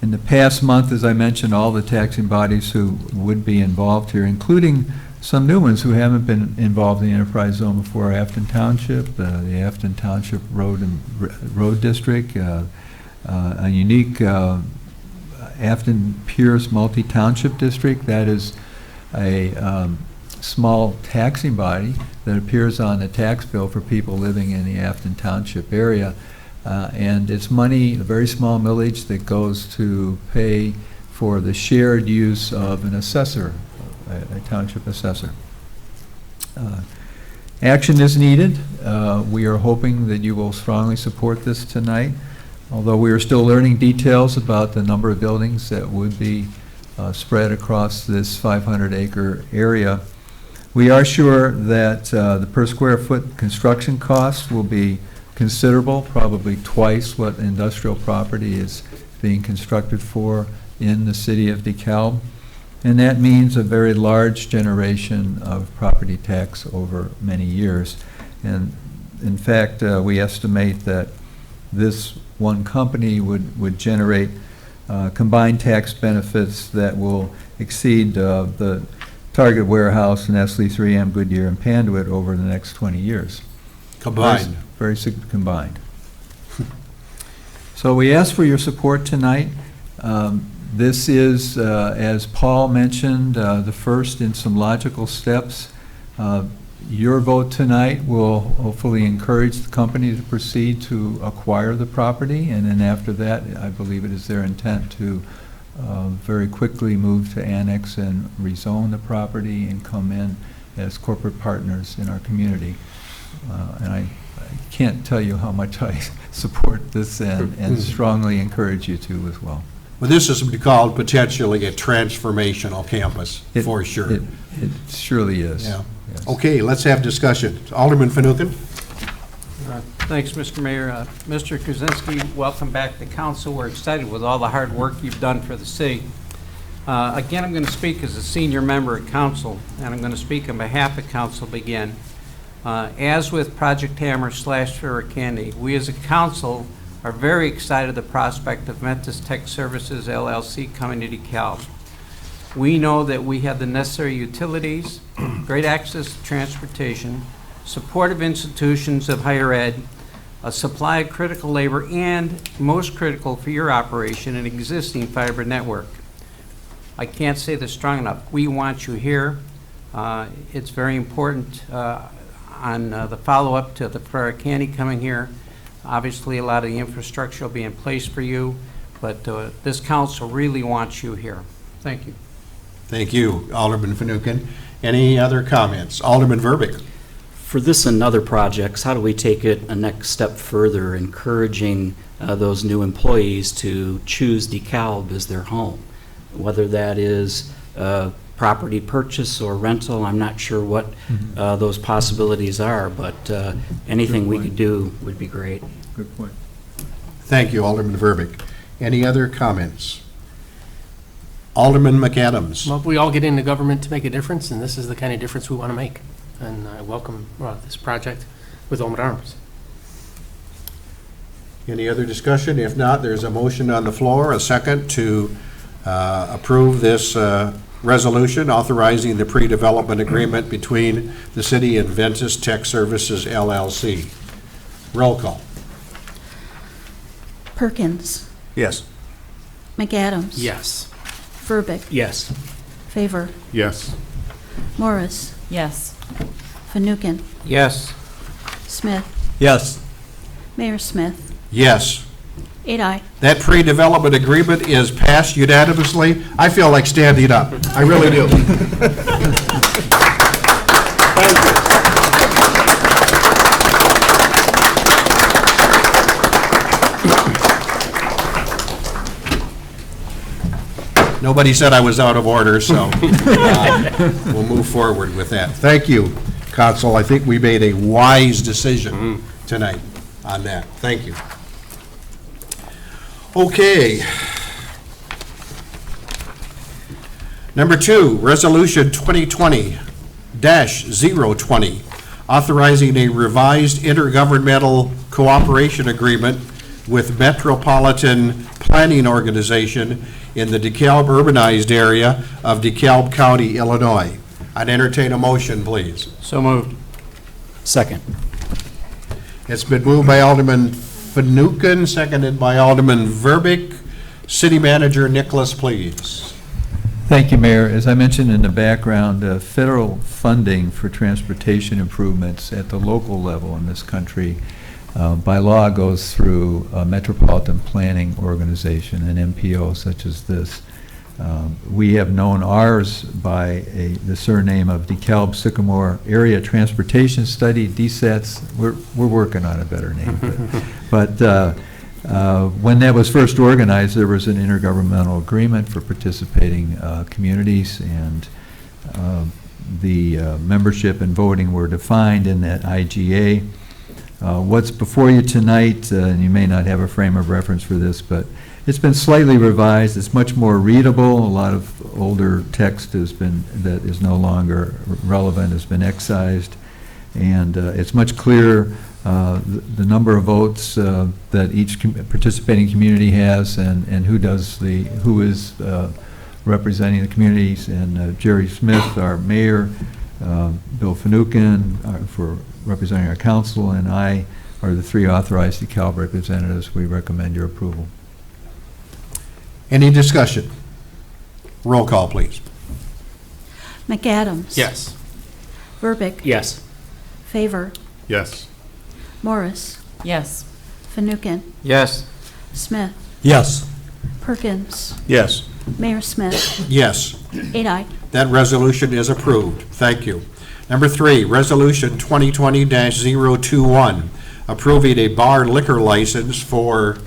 In the past month, as I mentioned, all the taxing bodies who would be involved here, including some new ones who haven't been involved in the enterprise zone before, Afton Township, the Afton Township Road District, a unique Afton Pierce Multi-Township District. That is a small taxing body that appears on the tax bill for people living in the Afton Township area. And it's money, a very small millage that goes to pay for the shared use of an assessor, a township assessor. Action is needed. We are hoping that you will strongly support this tonight, although we are still learning details about the number of buildings that would be spread across this 500-acre area. We are sure that the per square foot construction costs will be considerable, probably twice what industrial property is being constructed for in the city of DeKalb. And that means a very large generation of property tax over many years. And in fact, we estimate that this one company would generate combined tax benefits that will exceed the Target Warehouse, Nestle, 3M, Goodyear, and Panduit over the next 20 years. Combined. Combined. So we ask for your support tonight. This is, as Paul mentioned, the first in some logical steps. Your vote tonight will hopefully encourage the company to proceed to acquire the property, and then after that, I believe it is their intent to very quickly move to annex and rezone the property and come in as corporate partners in our community. And I can't tell you how much I support this and strongly encourage you to as well. Well, this is called potentially a transformational campus, for sure. It surely is. Yeah. Yes. Okay, let's have discussion. Alderman Fanouken? Thanks, Mr. Mayor. Mr. Kuzinski, welcome back to council. We're excited with all the hard work you've done for the city. Again, I'm going to speak as a senior member of council, and I'm going to speak on behalf of council again. As with Project Hammer / Farrakhandy, we as a council are very excited at the prospect of Mentis Tech Services LLC coming to DeKalb. We know that we have the necessary utilities, great access to transportation, supportive institutions of higher ed, a supply of critical labor, and most critical for your operation, an existing fiber network. I can't say this strong enough. We want you here. It's very important on the follow-up to the Farrakhandy coming here. Obviously, a lot of the infrastructure will be in place for you, but this council really wants you here. Thank you. Thank you, Alderman Fanouken. Any other comments? Alderman Verbeek? For this and other projects, how do we take it a next step further, encouraging those new employees to choose DeKalb as their home? Whether that is property purchase or rental, I'm not sure what those possibilities are, but anything we could do would be great. Good point. Thank you, Alderman Verbeek. Any other comments? Alderman McAdams? Well, we all get into government to make a difference, and this is the kind of difference we want to make. And I welcome this project with open arms. Any other discussion? If not, there's a motion on the floor, a second to approve this resolution authorizing the pre-development agreement between the city and Ventus Tech Services LLC. Roll call. Perkins. Yes. McAdams. Yes. Verbic. Yes. Favor. Yes. Morris. Yes. Fanouken. Yes. Smith. Yes. Mayor Smith. Yes. 8 aye. That pre-development agreement is passed unanimously. I feel like standing up. I really do. Nobody said I was out of order, so we'll move forward with that. Thank you, Council. I think we made a wise decision tonight on that. Thank you. Okay. Number 2, Resolution 2020-020, authorizing a revised intergovernmental cooperation agreement with Metropolitan Planning Organization in the DeKalb urbanized area of DeKalb County, Illinois. I'd entertain a motion, please. So moved. Second. It's been moved by Alderman Fanouken, seconded by Alderman Verbeek. City Manager Nicholas, please. Thank you, Mayor. As I mentioned in the background, federal funding for transportation improvements at the local level in this country by law goes through a Metropolitan Planning Organization, an MPO such as this. We have known ours by the surname of DeKalb Sycamore Area Transportation Study, DSATS. We're working on a better name. But when that was first organized, there was an intergovernmental agreement for participating communities, and the membership and voting were defined in that IGA. What's before you tonight, and you may not have a frame of reference for this, but It's been slightly revised. It's much more readable. A lot of older text that is no longer relevant has been excised. And it's much clearer, the number of votes that each participating community has and who is representing the communities. And Jerry Smith, our mayor, Bill Finucane for representing our council, and I are the three authorized DeKalb representatives. We recommend your approval. Any discussion? Roll call, please. McAdams. Yes. Verbic. Yes. Favor. Yes. Morris. Yes. Fanouken. Yes. Smith. Yes. Perkins. Yes. Mayor Smith. Yes. 8 aye. That resolution is approved. Thank you. Number 3, Resolution 2020-021, approving a bar liquor license for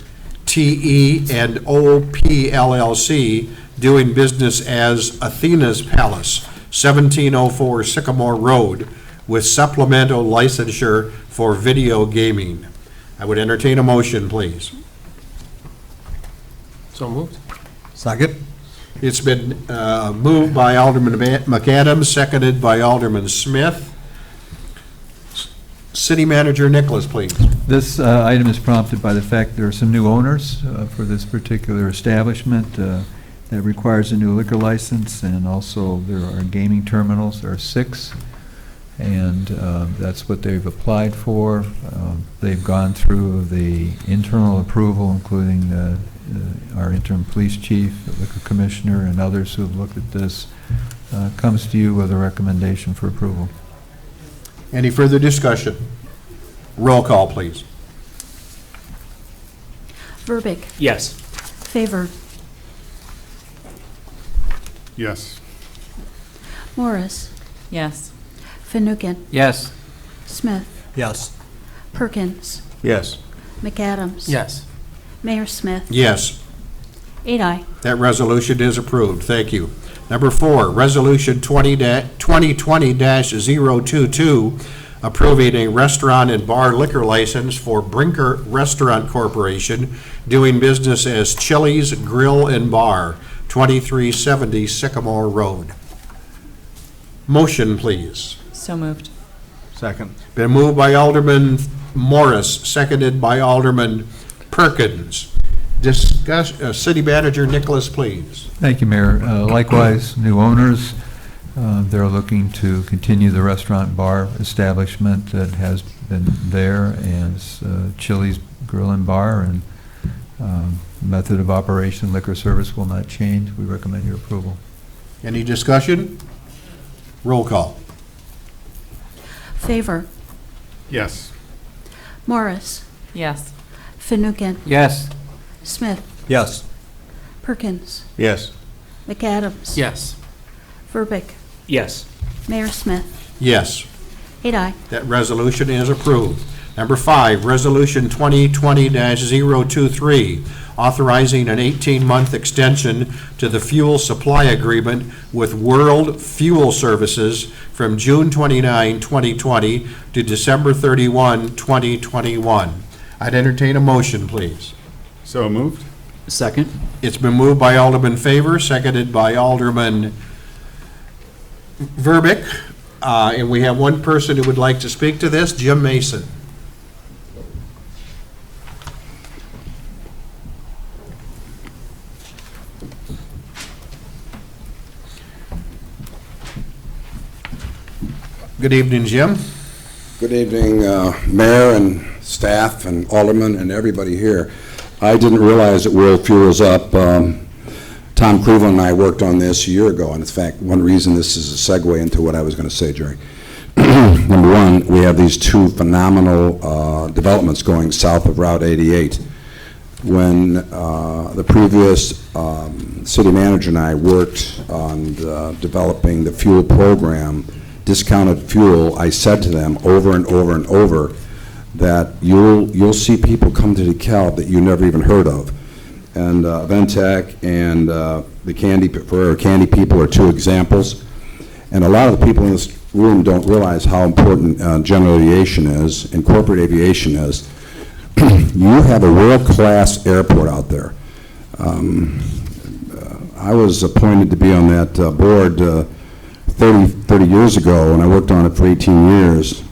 TE&OP LLC, doing business as Athena's Palace, 1704 Sycamore Road, with supplemental licensure for video gaming. I would entertain a motion, please. So moved. Second? It's been moved by Alderman McAdams, seconded by Alderman Smith. City Manager Nicholas, please. This item is prompted by the fact there are some new owners for this particular establishment that requires a new liquor license, and also there are gaming terminals. There are 6, and that's what they've applied for. They've gone through the internal approval, including our interim police chief, the liquor commissioner, and others who have looked at this. Comes to you with a recommendation for approval. Any further discussion? Roll call, please. Verbic. Yes. Favor. Yes. Morris. Yes. Fanouken. Yes. Smith. Yes. Perkins. Yes. McAdams. Yes. Mayor Smith. Yes. 8 aye. That resolution is approved. Thank you. Number 4, Resolution 2020-022, approving a restaurant and bar liquor license for Brinker Restaurant Corporation, doing business as Chili's Grill and Bar, 2370 Sycamore Road. Motion, please. So moved. Second. Been moved by Alderman Morris, seconded by Alderman Perkins. Discuss, City Manager Nicholas, please. Thank you, Mayor. Likewise, new owners, they're looking to continue the restaurant bar establishment that has been there as Chili's Grill and Bar, and method of operation, liquor service will not change. We recommend your approval. Any discussion? Roll call. Favor. Yes. Morris. Yes. Fanouken. Yes. Smith. Yes. Perkins. Yes. McAdams. Yes. Verbic. Yes. Mayor Smith. Yes. 8 aye. That resolution is approved. Number 5, Resolution 2020-023, authorizing an 18-month extension to the fuel supply agreement with World Fuel Services from June 29, 2020 to December 31, 2021. I'd entertain a motion, please. So moved? Second? It's been moved by Alderman Favor, seconded by Alderman Verbic, and we have one person who would like to speak to this, Jim Mason. Good evening, Jim. Good evening, Mayor and staff and aldermen and everybody here. I didn't realize that World Fuels Up. Tom Cleveland and I worked on this a year ago, and in fact, one reason this is a segue into what I was going to say, Jerry. Number one, we have these 2 phenomenal developments going south of Route 88. When the previous city manager and I worked on developing the fuel program, discounted fuel, I said to them over and over and over that you'll see people come to DeKalb that you never even heard of. And Ventec and the Candy people are 2 examples. And a lot of the people in this room don't realize how important general aviation is and corporate aviation is. You have a world-class airport out there. I was appointed to be on that board 30 years ago, and I worked on it for 18 years.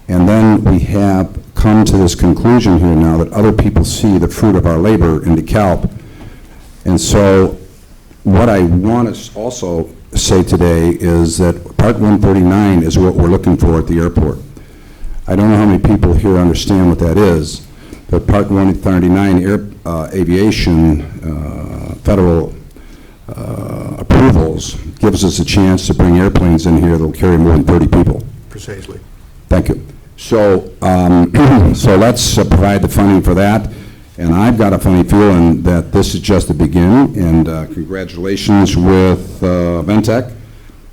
And then we have come to this conclusion here now that other people see the fruit of our labor in DeKalb. And so what I want to also say today is that Part 139 is what we're looking for at the airport. I don't know how many people here understand what that is, but Part 139 aviation federal approvals gives us a chance to bring airplanes in here that will carry more than 30 people. Precisely. Thank you. So, so let's provide the funding for that. And I've got a funny feeling that this is just the beginning. And congratulations with Ventec.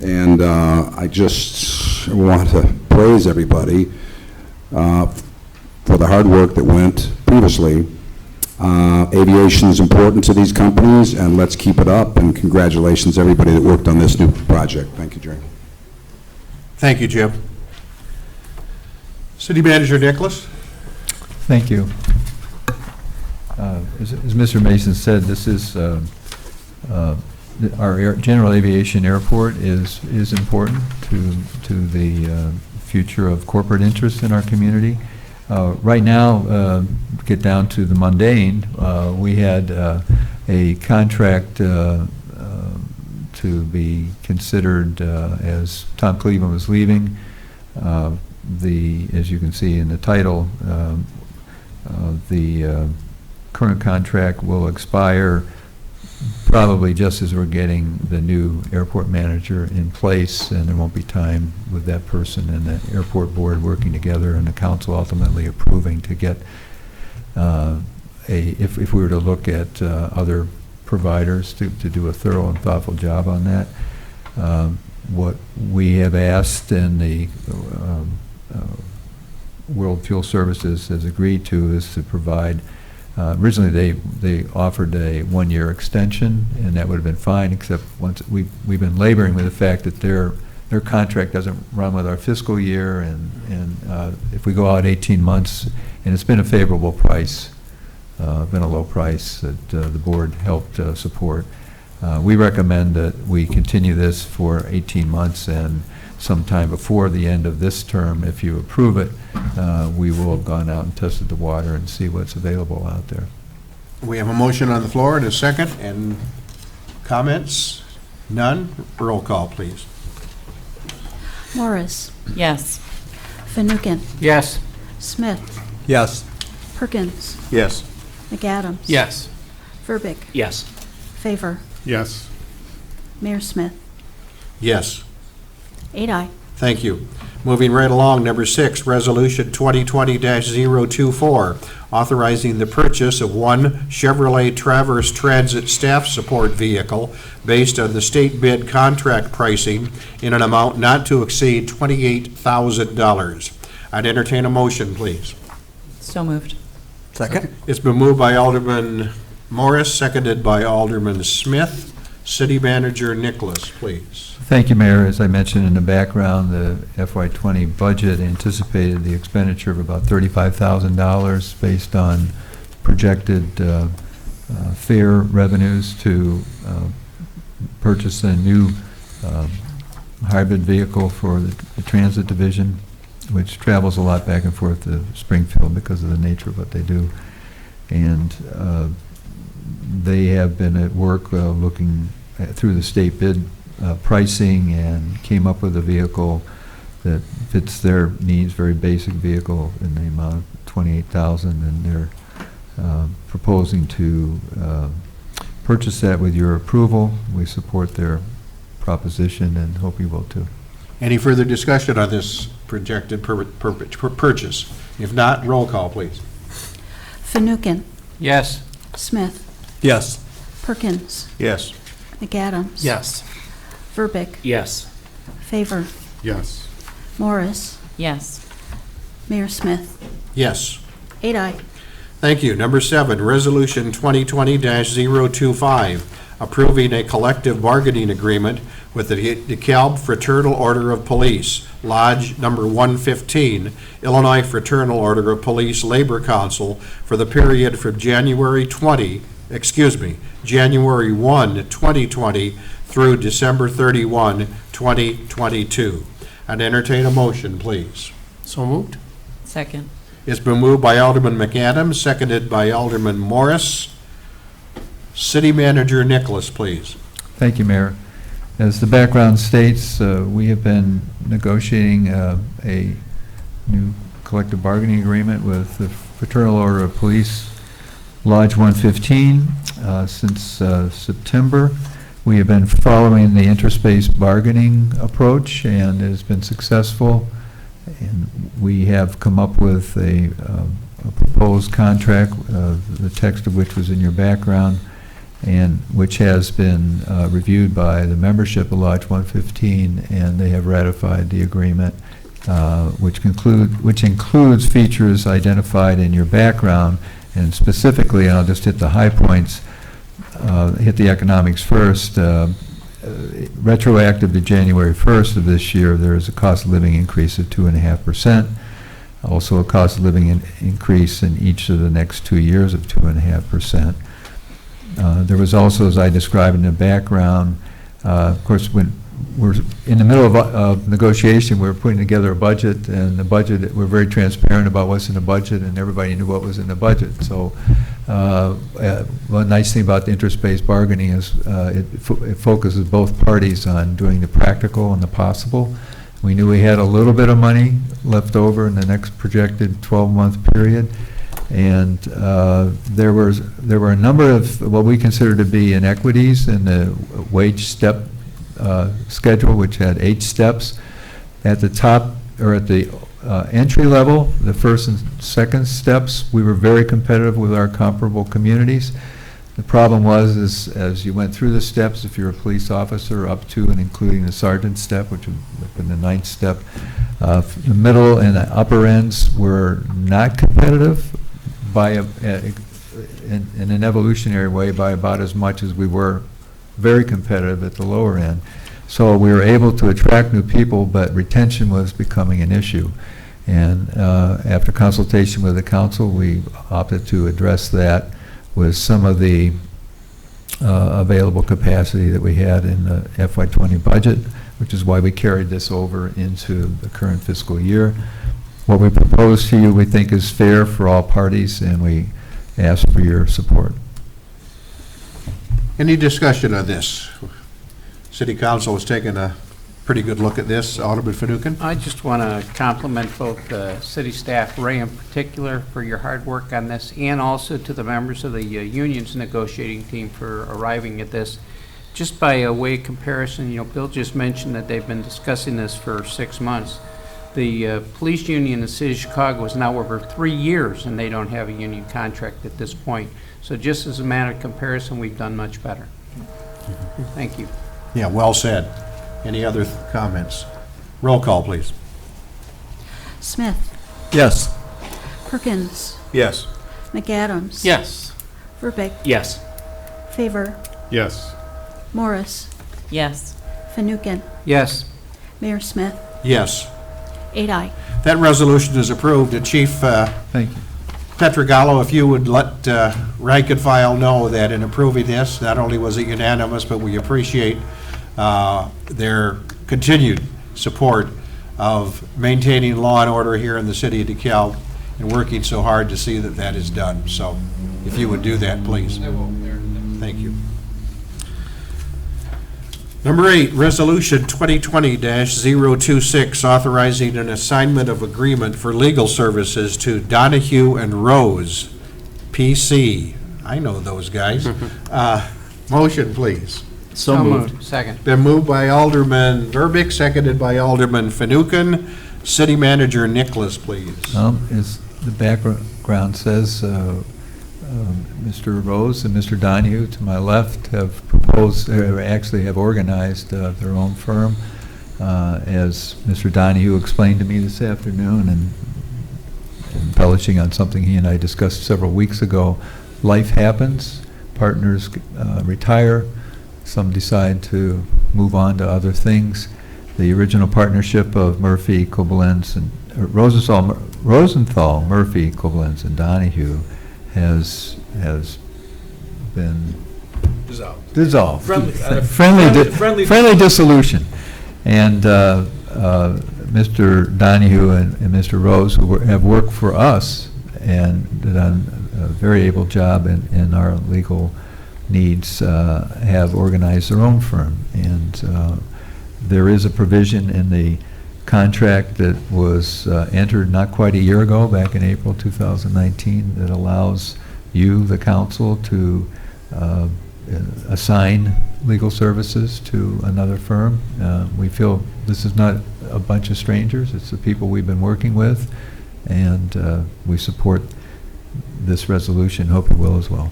And I just want to praise everybody for the hard work that went previously. Aviation is important to these companies, and let's keep it up. And congratulations, everybody that worked on this new project. Thank you, Jerry. Thank you, Jim. City Manager Nicholas? Thank you. As Mr. Mason said, this is our general aviation airport is important to the future of corporate interests in our community. Right now, get down to the mundane, we had a contract to be considered as Tom Cleveland was leaving. As you can see in the title, the current contract will expire probably just as we're getting the new airport manager in place, and there won't be time with that person and the airport board working together and the council ultimately approving to get if we were to look at other providers to do a thorough and thoughtful job on that. What we have asked and the World Fuel Services has agreed to is to provide, originally they offered a one-year extension, and that would have been fine, except once we've been laboring with the fact that their contract doesn't run with our fiscal year, and if we go out 18 months, and it's been a favorable price, been a low price that the board helped support. We recommend that we continue this for 18 months, and sometime before the end of this term, if you approve it, we will have gone out and tested the water and see what's available out there. We have a motion on the floor and a second, and comments? None? Roll call, please. Morris. Yes. Fanouken. Yes. Smith. Yes. Perkins. Yes. McAdams. Yes. Verbic. Yes. Favor. Yes. Mayor Smith. Yes. 8 aye. Thank you. Moving right along, number 6, Resolution 2020-024, authorizing the purchase of one Chevrolet Traverse Transit staff support vehicle based on the state bid contract pricing in an amount not to exceed $28,000. I'd entertain a motion, please. So moved. Second? It's been moved by Alderman Morris, seconded by Alderman Smith. City Manager Nicholas, please. Thank you, Mayor. As I mentioned in the background, the FY20 budget anticipated the expenditure of about $35,000 based on projected fare revenues to purchase a new hybrid vehicle for the transit division, which travels a lot back and forth to Springfield because of the nature of what they do. And they have been at work looking through the state bid pricing and came up with a vehicle that fits their needs, very basic vehicle in the amount of $28,000, and they're proposing to purchase that with your approval. We support their proposition and hope you will too. Any further discussion on this projected purchase? If not, roll call, please. Fanouken. Yes. Smith. Yes. Perkins. Yes. McAdams. Yes. Verbic. Yes. Favor. Yes. Morris. Yes. Mayor Smith. Yes. 8 aye. Thank you. Number 7, Resolution 2020-025, approving a collective bargaining agreement with the DeKalb Fraternal Order of Police, Lodge Number 115, Illinois Fraternal Order of Police Labor Council for the period from January 20, January 1, 2020 through December 31, 2022. I'd entertain a motion, please. So moved. Second. It's been moved by Alderman McAdams, seconded by Alderman Morris. City Manager Nicholas, please. Thank you, Mayor. As the background states, we have been negotiating a new collective bargaining agreement with the Fraternal Order of Police Lodge 115 since September. We have been following the interest-based bargaining approach, and it has been successful. And we have come up with a proposed contract, the text of which was in your background, and which has been reviewed by the membership of Lodge 115, and they have ratified the agreement, which includes features identified in your background, and specifically, I'll just hit the high points, hit the economics first. Retroactive to January 1st of this year, there is a cost of living increase of 2.5%. Also a cost of living increase in each of the next 2 years of 2.5%. There was also, as I described in the background, of course, when we're in the middle of negotiation, we're putting together a budget, and the budget, we're very transparent about what's in the budget, and everybody knew what was in the budget. So one nice thing about the interest-based bargaining is it focuses both parties on doing the practical and the possible. We knew we had a little bit of money left over in the next projected 12-month period, and there were a number of what we consider to be inequities in the wage step schedule, which had 8 steps. At the top, or at the entry level, the first and second steps, we were very competitive with our comparable communities. The problem was, is as you went through the steps, if you're a police officer, up to and including the sergeant step, which would have been the 9th step, the middle and the upper ends were not competitive by in an evolutionary way by about as much as we were very competitive at the lower end. So we were able to attract new people, but retention was becoming an issue. And after consultation with the council, we opted to address that with some of the available capacity that we had in the FY20 budget, which is why we carried this over into the current fiscal year. What we propose to you, we think, is fair for all parties, and we ask for your support. Any discussion on this? City Council has taken a pretty good look at this. Alderman Finucane? I just want to compliment both the city staff, Ray in particular, for your hard work on this, and also to the members of the union's negotiating team for arriving at this. Just by a way of comparison, Bill just mentioned that they've been discussing this for 6 months. The police union in the city of Chicago is now over 3 years, and they don't have a union contract at this point. So just as a matter of comparison, we've done much better. Thank you. Yeah, well said. Any other comments? Roll call, please. Smith. Yes. Perkins. Yes. McAdams. Yes. Verbic. Yes. Favor. Yes. Morris. Yes. Finucane. Yes. Mayor Smith. Yes. 8 aye. That resolution is approved. Chief Thank you. Petrogallo, if you would let rank and file know that in approving this, not only was it unanimous, but we appreciate their continued support of maintaining law and order here in the city of DeKalb and working so hard to see that that is done. So if you would do that, please. I will, Mayor. Thank you. Number 8, Resolution 2020-026, authorizing an assignment of agreement for legal services to Donahue and Rose, PC. I know those guys. Motion, please. So moved. Second. Been moved by Alderman Verbic, seconded by Alderman Finucane. City Manager Nicholas, please. As the background says, Mr. Rose and Mr. Donahue to my left have proposed, actually have organized their own firm. As Mr. Donahue explained to me this afternoon, and embellishing on something he and I discussed several weeks ago, life happens, partners retire, some decide to move on to other things. The original partnership of Murphy, Koblenz, and Rosenthal, Murphy, Koblenz, and Donahue has been Dissolved. dissolved. Friendly Friendly dissolution. And Mr. Donahue and Mr. Rose, who have worked for us and done a very able job in our legal needs, have organized their own firm. And there is a provision in the contract that was entered not quite a year ago, back in April 2019, that allows you, the council, to assign legal services to another firm. We feel this is not a bunch of strangers, it's the people we've been working with, and we support this resolution, hope you will as well.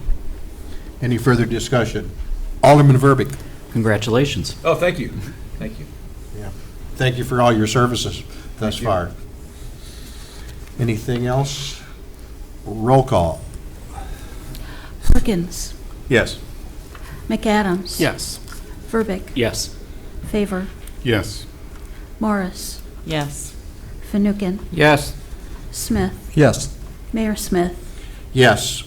Any further discussion? Alderman Verbeek. Congratulations. Oh, thank you. Thank you. Yeah. Thank you for all your services thus far. Anything else? Roll call. Perkins. Yes. McAdams. Yes. Verbic. Yes. Favor. Yes. Morris. Yes. Fanouken. Yes. Smith. Yes. Mayor Smith. Yes.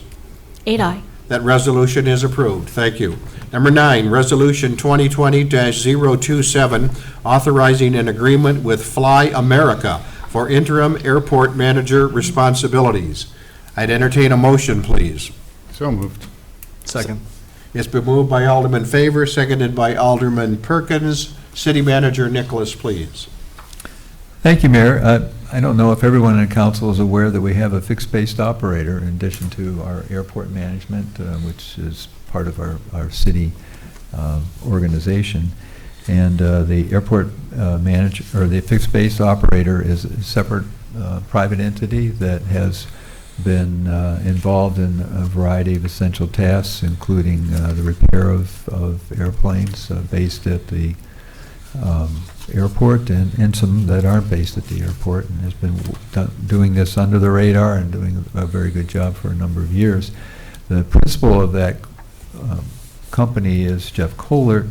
8 aye. That resolution is approved. Thank you. Number 9, Resolution 2020-027, authorizing an agreement with Fly America for interim airport manager responsibilities. I'd entertain a motion, please. So moved. Second. It's been moved by Alderman Favor, seconded by Alderman Perkins. City Manager Nicholas, please. Thank you, Mayor. I don't know if everyone in council is aware that we have a fixed-based operator in addition to our airport management, which is part of our city organization. And the airport manager, or the fixed-based operator, is a separate private entity that has been involved in a variety of essential tasks, including the repair of airplanes based at the airport, and some that aren't based at the airport, and has been doing this under the radar and doing a very good job for a number of years. The principal of that company is Jeff Kohler.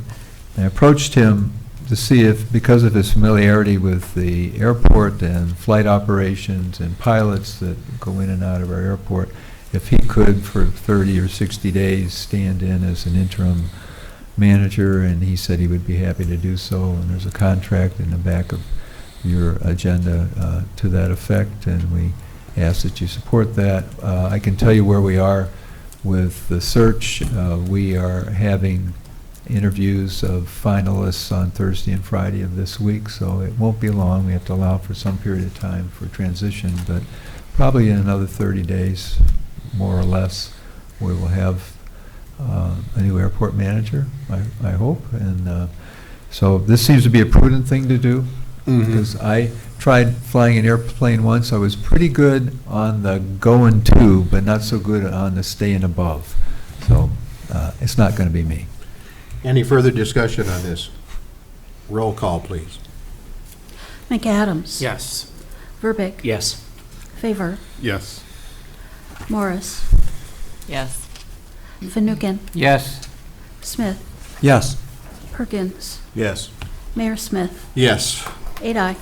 I approached him to see if, because of his familiarity with the airport and flight operations and pilots that go in and out of our airport, if he could, for 30 or 60 days, stand in as an interim manager, and he said he would be happy to do so. And there's a contract in the back of your agenda to that effect, and we ask that you support that. I can tell you where we are with the search. We are having interviews of finalists on Thursday and Friday of this week, so it won't be long. We have to allow for some period of time for transition, but probably in another 30 days, more or less, we will have a new airport manager, I hope. And so this seems to be a prudent thing to do, because I tried flying an airplane once. I was pretty good on the going to, but not so good on the staying above. So it's not going to be me. Any further discussion on this? Roll call, please. McAdams. Yes. Verbic. Yes. Favor. Yes. Morris. Yes. Fanouken. Yes. Smith. Yes. Perkins. Yes. Mayor Smith. Yes. 8 aye.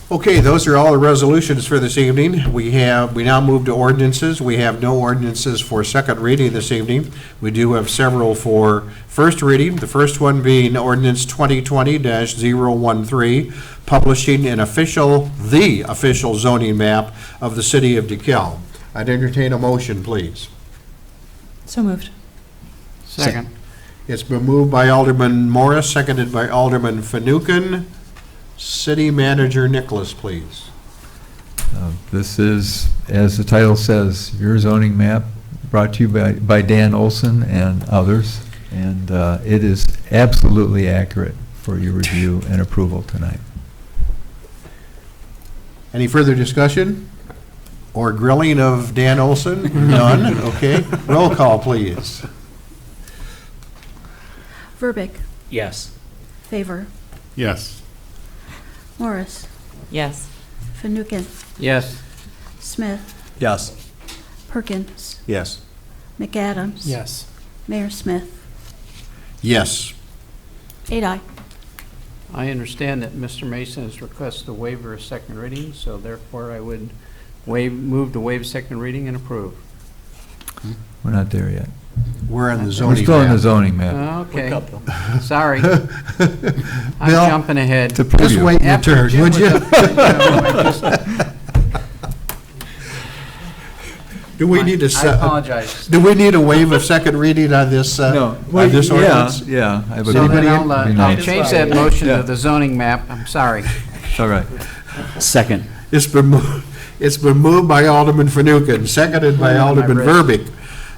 Okay, those are all the resolutions for this evening. We now move to ordinances. We have no ordinances for second reading this evening. We do have several for first reading, the first one being ordinance 2020-013, publishing the official zoning map of the city of DeKalb. I'd entertain a motion, please. So moved. Second. It's been moved by Alderman Morris, seconded by Alderman Fanouken. City Manager Nicholas, please. This is, as the title says, your zoning map, brought to you by Dan Olson and others, and it is absolutely accurate for your review and approval tonight. Any further discussion or grilling of Dan Olson? None? Okay. Roll call, please. Verbic. Yes. Favor. Yes. Morris. Yes. Fanouken. Yes. Smith. Yes. Perkins. Yes. McAdams. Yes. Mayor Smith. Yes. 8 aye. I understand that Mr. Mason has requested a waiver of second reading, so therefore I would move to waive second reading and approve. We're not there yet. We're on the We're zoning still in the map. zoning map. Okay, sorry. Bill, I'm jumping ahead. To Just preview. wait your After turn, Jim would was you? up there, I just- Do we need to, I apologize. do we need a waive of second reading on this, on this ordinance? Yeah. I would- So then Anybody- I'll Be I'll nice. change that motion Yeah. to the zoning map. I'm sorry. It's all right. Second. It's been moved by Alderman Fanouken, seconded by Alderman Verbeek,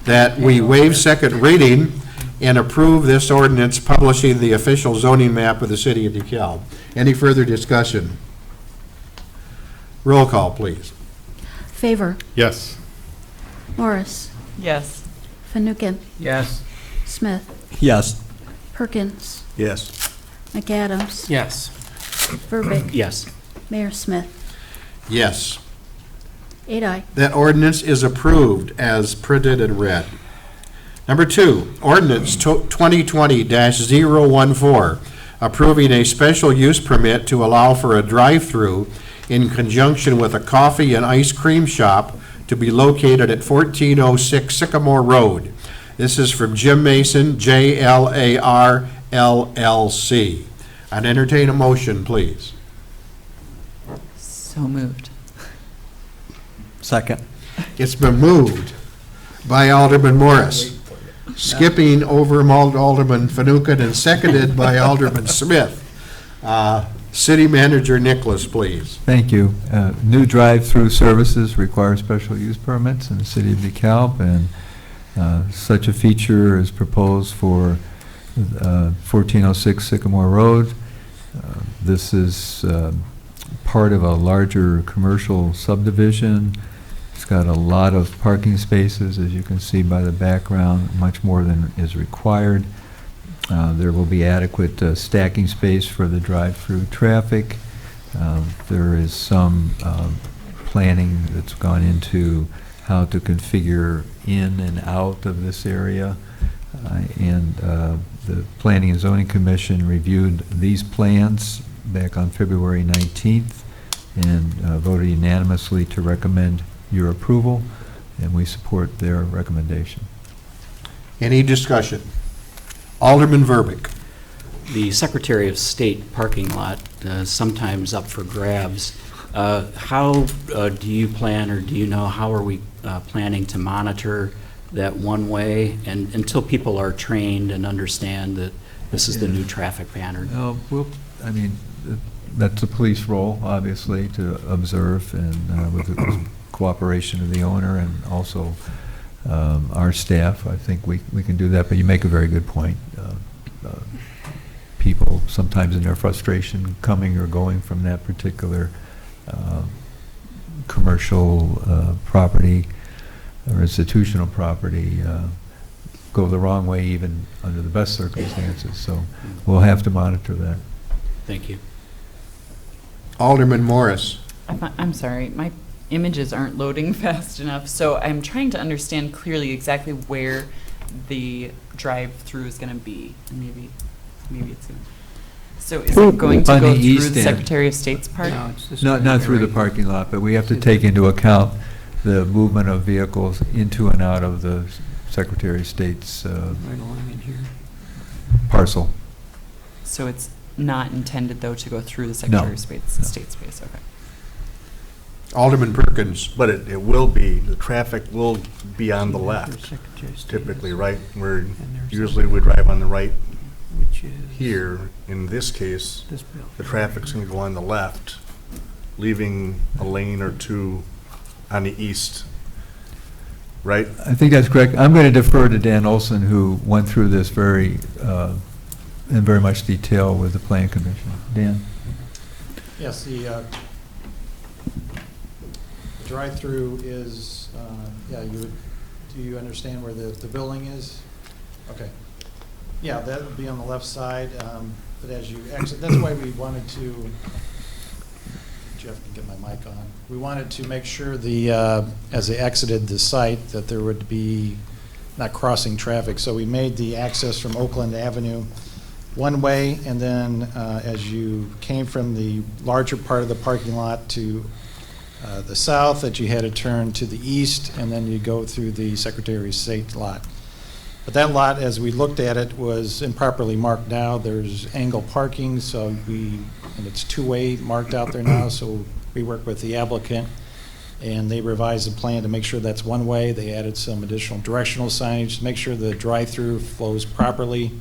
that we waive second reading and approve this ordinance publishing the official zoning map of the city of DeKalb. Any further discussion? Roll call, please. Favor, Yes. Morris, Yes. Fanouken, Yes. Smith, Yes. Perkins, Yes. McAdams, Yes. Verbeek, Yes. Mayor Smith. Yes. 8 aye. That ordinance is approved as printed and read. Number 2, ordinance 2020-014, approving a special use permit to allow for a drive-through in conjunction with a coffee and ice cream shop to be located at 1406 Sycamore Road. This is from Jim Mason, JLAR LLC. I'd entertain a motion, please. So moved. Second. It's been moved by Alderman Morris, skipping over Alderman Fanouken, and seconded by Alderman Smith. City Manager Nicholas, please. Thank you. New drive-through services require special use permits in the city of DeKalb, and such a feature is proposed for 1406 Sycamore Road. This is part of a larger commercial subdivision. It's got a lot of parking spaces, as you can see by the background, much more than is required. There will be adequate stacking space for the drive-through traffic. There is some planning that's gone into how to configure in and out of this area. And the Planning and Zoning Commission reviewed these plans back on February 19th and voted unanimously to recommend your approval, and we support their recommendation. Any discussion? Alderman Verbeek. The Secretary of State parking lot is sometimes up for grabs. How do you plan, or do you know, how are we planning to monitor that one way, and until people are trained and understand that this is the new traffic pattern? That's the police role, obviously, to observe, and with the cooperation of the owner and also our staff, I think we can do that. But you make a very good point. People, sometimes in their frustration, coming or going from that particular commercial property or institutional property, go the wrong way even under the best circumstances. So we'll have to monitor that. Thank you. Alderman Morris. I'm sorry, my images aren't loading fast enough, so I'm trying to understand clearly exactly where the drive-through is going to be. And maybe it's going to. So is it going to On go the through east the end. Secretary of State's park? No, it's this Not one through the right parking lot, but we have to take into account the movement of vehicles into and out of the Secretary of State's Right along in here. parcel. So it's not intended, though, to go through the Secretary of State space? Okay. Alderman Perkins. But it will be, the traffic will be on the left, Secretary of State typically, is- right? Where and there's usually we drive on the right Which is here. In this case, this building. the traffic's going to go on the left, leaving a lane or two on the east, right? I think that's correct. I'm going to defer to Dan Olson, who went through this in very much detail with the Plan Commission. Dan? Yes, the drive-through is, do you understand where the building is? Okay. Yeah, that would be on the left side, but as you exit, that's why we wanted to, Jeff can get my mic on. We wanted to make sure as they exited the site, that there would be not crossing traffic. So we made the access from Oakland Avenue one way, and then as you came from the larger part of the parking lot to the south, that you had to turn to the east, and then you go through the Secretary of State lot. But that lot, as we looked at it, was improperly marked now. There's angle parking, and it's two-way marked out there now, so we worked with the applicant, and they revised the plan to make sure that's one way. They added some additional directional signage to make sure the drive-through flows properly,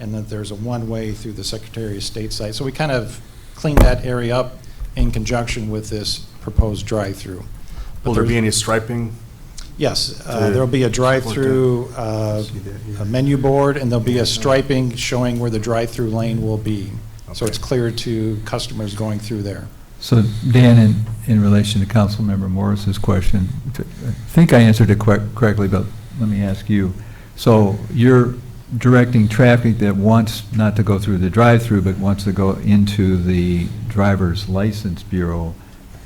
and that there's a one-way through the Secretary of State site. So we kind of cleaned that area up in conjunction with this proposed drive-through. Will there be any striping? Yes, there'll be a drive-through, a menu board, and there'll be a striping showing where the drive-through lane will be. So it's clear to customers going through there. So Dan, in relation to Councilmember Morris's question, I think I answered it correctly, but let me ask you. So you're directing traffic that wants not to go through the drive-through, but wants to go into the driver's license bureau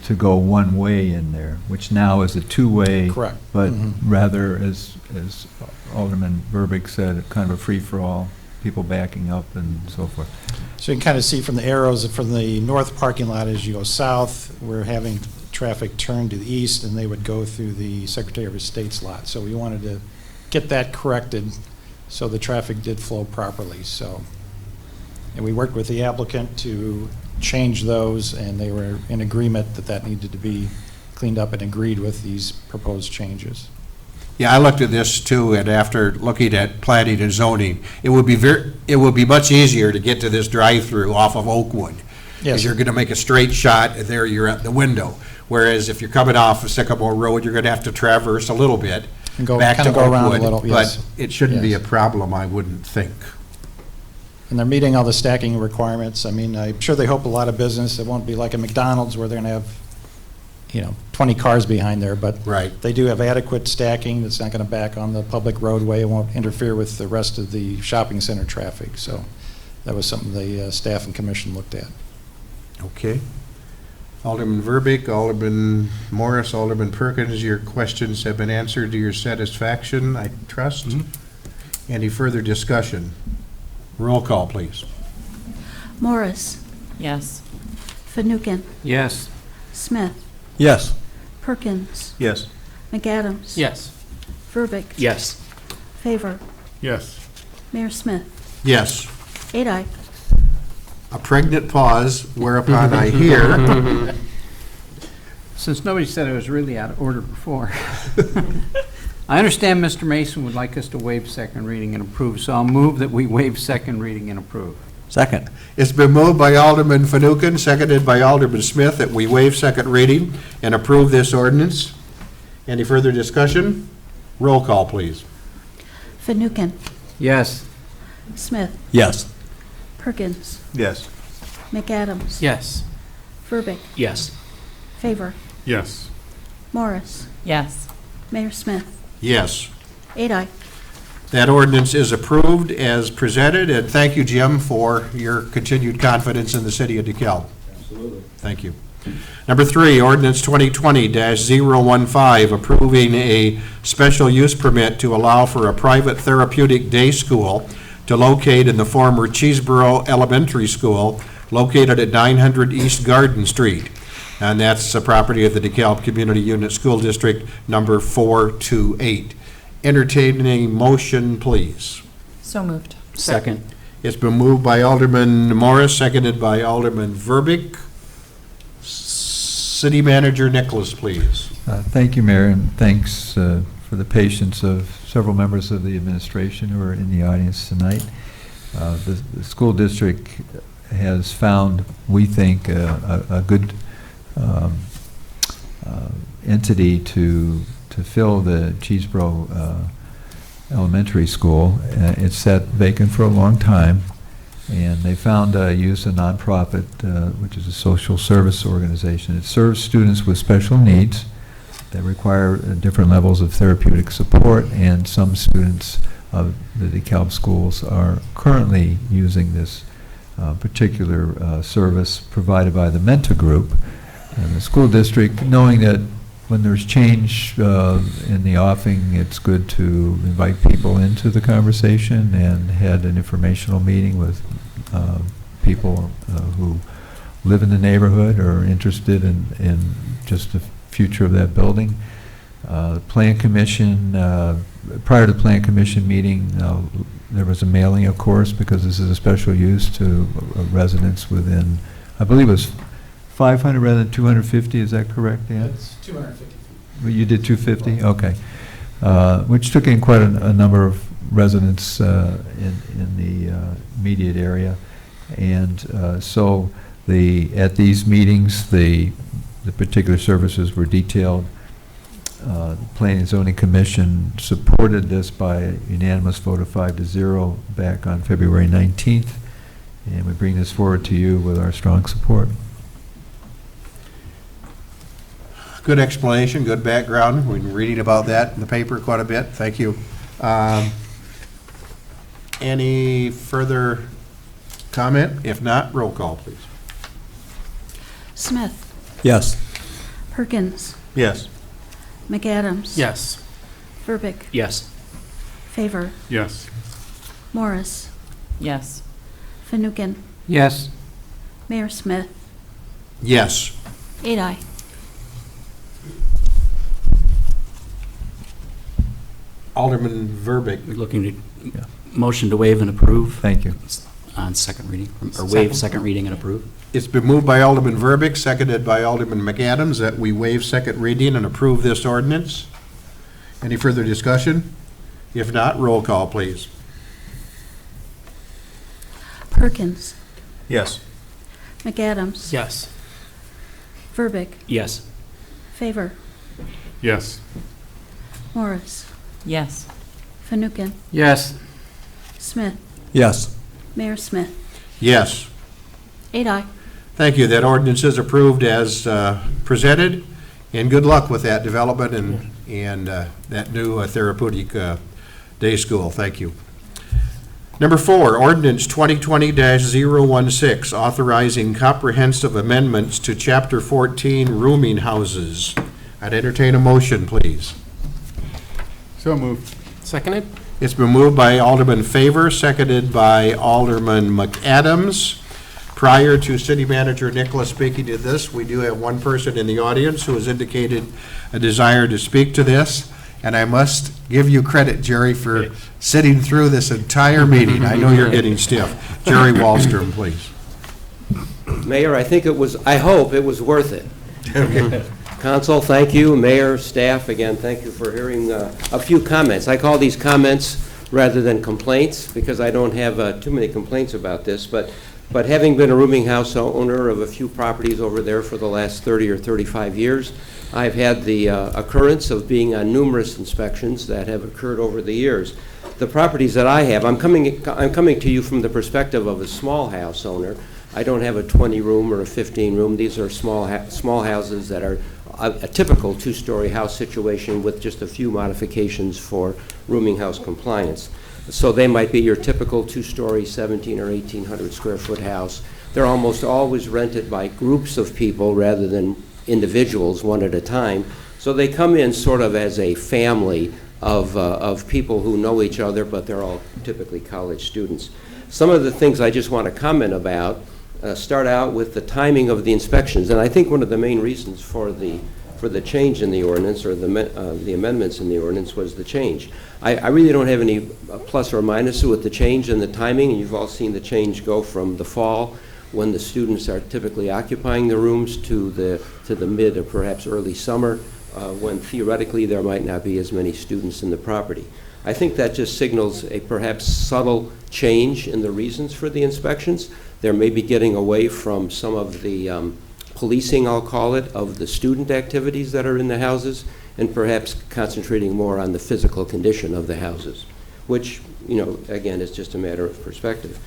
to go one way in there, which now is a two-way. Correct. But rather, as Alderman Verbeek said, kind of a free-for-all, people backing up and so forth. So you can kind of see from the arrows from the north parking lot as you go south, we're having traffic turn to the east, and they would go through the Secretary of State's lot. So we wanted to get that corrected so the traffic did flow properly. So, and we worked with the applicant to change those, and they were in agreement that that needed to be cleaned up and agreed with these proposed changes. Yeah, I looked at this too, and after looking at planning and zoning, it would be much easier to get to this drive-through off of Oakwood. Yes. Because you're gonna make a straight shot, and there you're at the window. Whereas if you're coming off of Sycamore Road, you're gonna have to traverse a little bit And go, back kind to of go around a Oakwood. little, yes. But it shouldn't be a Yes. problem, I wouldn't think. And they're meeting all the stacking requirements. I mean, I'm sure they hope a lot of business. It won't be like a McDonald's where they're gonna have, 20 cars behind there, but Right. they do have adequate stacking. It's not gonna back on the public roadway. It won't interfere with the rest of the shopping center traffic. So that was something the staff and commission looked at. Okay. Alderman Verbeek, Alderman Morris, Alderman Perkins, your questions have been answered to your satisfaction, I trust. Any further discussion? Roll call, please. Morris, Yes. Fanouken, Yes. Smith, Yes. Perkins, Yes. McAdams. Yes. Verbic. Yes. Favor. Yes. Mayor Smith. Yes. 8 aye. A pregnant pause, whereupon I hear, Since nobody said it was really out of order before. I understand Mr. Mason would like us to waive second reading and approve, so I'll move that we waive second reading and approve. Second. it's been moved by Alderman Fanouken, seconded by Alderman Smith, that we waive second reading and approve this ordinance. Any further discussion? Roll call, please. Fanouken, Yes. Smith, Yes. Perkins, Yes. McAdams. Yes. Verbic. Yes. Favor. Yes. Morris. Yes. Mayor Smith. Yes. 8 aye. That ordinance is approved as presented, and thank you, Jim, for your continued confidence in the city of DeKalb. Absolutely. Thank you. Number 3, ordinance 2020-015, approving a special use permit to allow for a private therapeutic day school to locate in the former Cheeseboro Elementary School, located at 900 East Garden Street. And that's the property of the DeKalb Community Unit School District number 428. Entertain a motion, please. So moved. Second. It's been moved by Alderman Morris, seconded by Alderman Verbeek. City Manager Nicholas, please. Thank you, Mayor, and thanks for the patience of several members of the administration who are in the audience tonight. The school district has found, we think, a good entity to fill the Cheeseboro Elementary School. It's sat vacant for a long time, and they found use a nonprofit, which is a social service organization. It serves students with special needs that require different levels of therapeutic support, and some students of the DeKalb schools are currently using this particular service provided by the Menta Group. And the school district, knowing that when there's change in the offing, it's good to invite people into the conversation, and had an informational meeting with people who live in the neighborhood or are interested in just the future of that building. Plan Commission, prior to the Plan Commission meeting, there was a mailing, of course, because this is a special use to residents within, I believe it was 500 rather than 250, is that correct, Dan? It's 250 feet. Well, you did 250? Okay. Which took in quite a number of residents in the immediate area. And so at these meetings, the particular services were detailed. The Planning and Zoning Commission supported this by a unanimous vote of 5-0 back on February 19th. And we bring this forward to you with our strong support. Good explanation, good background. We've been reading about that in the paper quite a bit. Thank you. Any further comment? If not, roll call, please. Smith. Yes. Perkins. Yes. McAdams. Yes. Verbic. Yes. Favor. Yes. Morris. Yes. Fanouken. Yes. Mayor Smith. Yes. 8 aye. Alderman Verbic. We're looking to motion to waive and approve Thank you. on second reading, or waive second reading and approve. It's been moved by Alderman Verbic, seconded by Alderman McAdams, that we waive second reading and approve this ordinance. Any further discussion? If not, roll call, please. Perkins. Yes. McAdams. Yes. Verbic. Yes. Favor. Yes. Morris. Yes. Fanouken. Yes. Smith. Yes. Mayor Smith. Yes. 8 aye. Thank you. That ordinance is approved as presented, and good luck with that development and that new therapeutic day school. Thank you. Number 4, ordinance 2020-016, authorizing comprehensive amendments to Chapter 14 rooming houses. I'd entertain a motion, please. So moved. Seconded? It's been moved by Alderman Favor, seconded by Alderman McAdams. Prior to City Manager Nicholas speaking to this, we do have one person in the audience who has indicated a desire to speak to this. And I must give you credit, Jerry, for sitting through this entire meeting. I know you're getting stiff. Jerry Wallstrom, please. Mayor, I hope it was worth it. Okay. Council, thank you. Mayor, staff, again, thank you for hearing a few comments. I call these comments rather than complaints because I don't have too many complaints about this, but having been a rooming house owner of a few properties over there for the last 30 or 35 years, I've had the occurrence of being on numerous inspections that have occurred over the years. The properties that I have, I'm coming to you from the perspective of a small house owner. I don't have a 20-room or a 15-room. These are small houses that are a typical two-story house situation with just a few modifications for rooming house compliance. So they might be your typical two-story, 1,700 or 1,800 square foot house. They're almost always rented by groups of people rather than individuals, one at a time. So they come in sort of as a family of people who know each other, but they're all typically college students. Some of the things I just want to comment about start out with the timing of the inspections. And I think one of the main reasons for the change in the ordinance, or the amendments in the ordinance, was the change. I really don't have any plus or minus with the change in the timing. And you've all seen the change go from the fall, when the students are typically occupying the rooms, to the mid or perhaps early summer, when theoretically there might not be as many students in the property. I think that just signals a perhaps subtle change in the reasons for the inspections. They're maybe getting away from some of the policing, I'll call it, of the student activities that are in the houses, and perhaps concentrating more on the physical condition of the houses, which, again, is just a matter of perspective.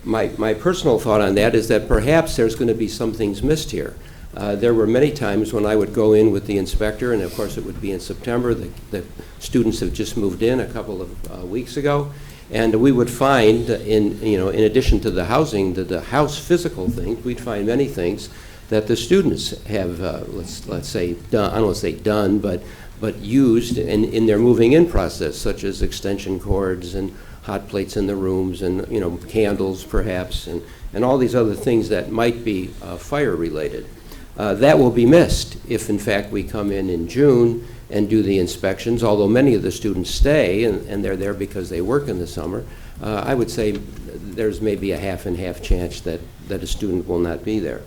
My personal thought on that is that perhaps there's going to be some things missed here. There were many times when I would go in with the inspector, and of course it would be in September. The students have just moved in a couple of weeks ago, and we would find, in addition to the housing, the house physical things, we'd find many things that the students have, let's say, done, I don't want to say done, but used in their moving in process, such as extension cords and hot plates in the rooms, and candles perhaps, and all these other things that might be fire related. That will be missed if in fact we come in June and do the inspections, although many of the students stay and they're there because they work in the summer. I would say there's maybe a half and half chance that a student will not be there.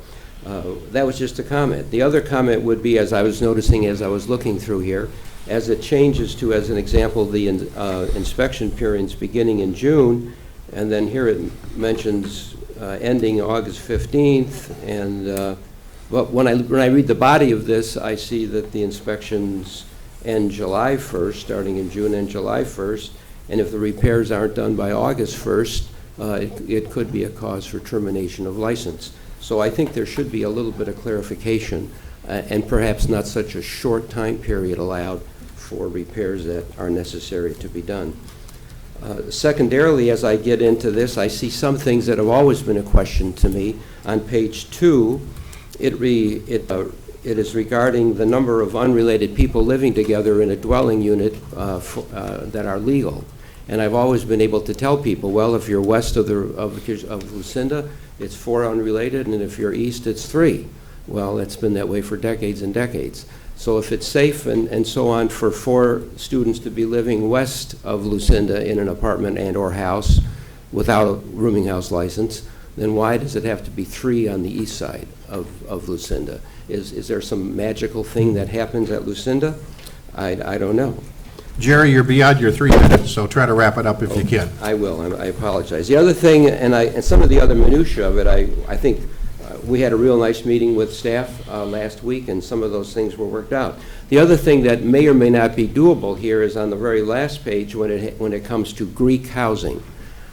That was just a comment. The other comment would be, as I was noticing as I was looking through here, as it changes to, as an example, the inspection periods beginning in June, and then here it mentions ending August 15th, and but when I read the body of this, I see that the inspections end July 1st, starting in June and July 1st, and if the repairs aren't done by August 1st, it could be a cause for termination of license. So I think there should be a little bit of clarification and perhaps not such a short time period allowed for repairs that are necessary to be done. Secondarily, as I get into this, I see some things that have always been a question to me. On page 2, it is regarding the number of unrelated people living together in a dwelling unit that are legal. And I've always been able to tell people, well, if you're west of Lucinda, it's 4 unrelated, and if you're east, it's 3. Well, it's been that way for decades and decades. So if it's safe and so on for 4 students to be living west of Lucinda in an apartment and or house without a rooming house license, then why does it have to be 3 on the east side of Lucinda? Is there some magical thing that happens at Lucinda? I don't know. Jerry, you're beyond your 3 minutes, so try to wrap it up if you can. I will. I apologize. The other thing, and some of the other minutia of it, I think we had a real nice meeting with staff last week, and some of those things were worked out. The other thing that may or may not be doable here is on the very last page when it comes to Greek housing.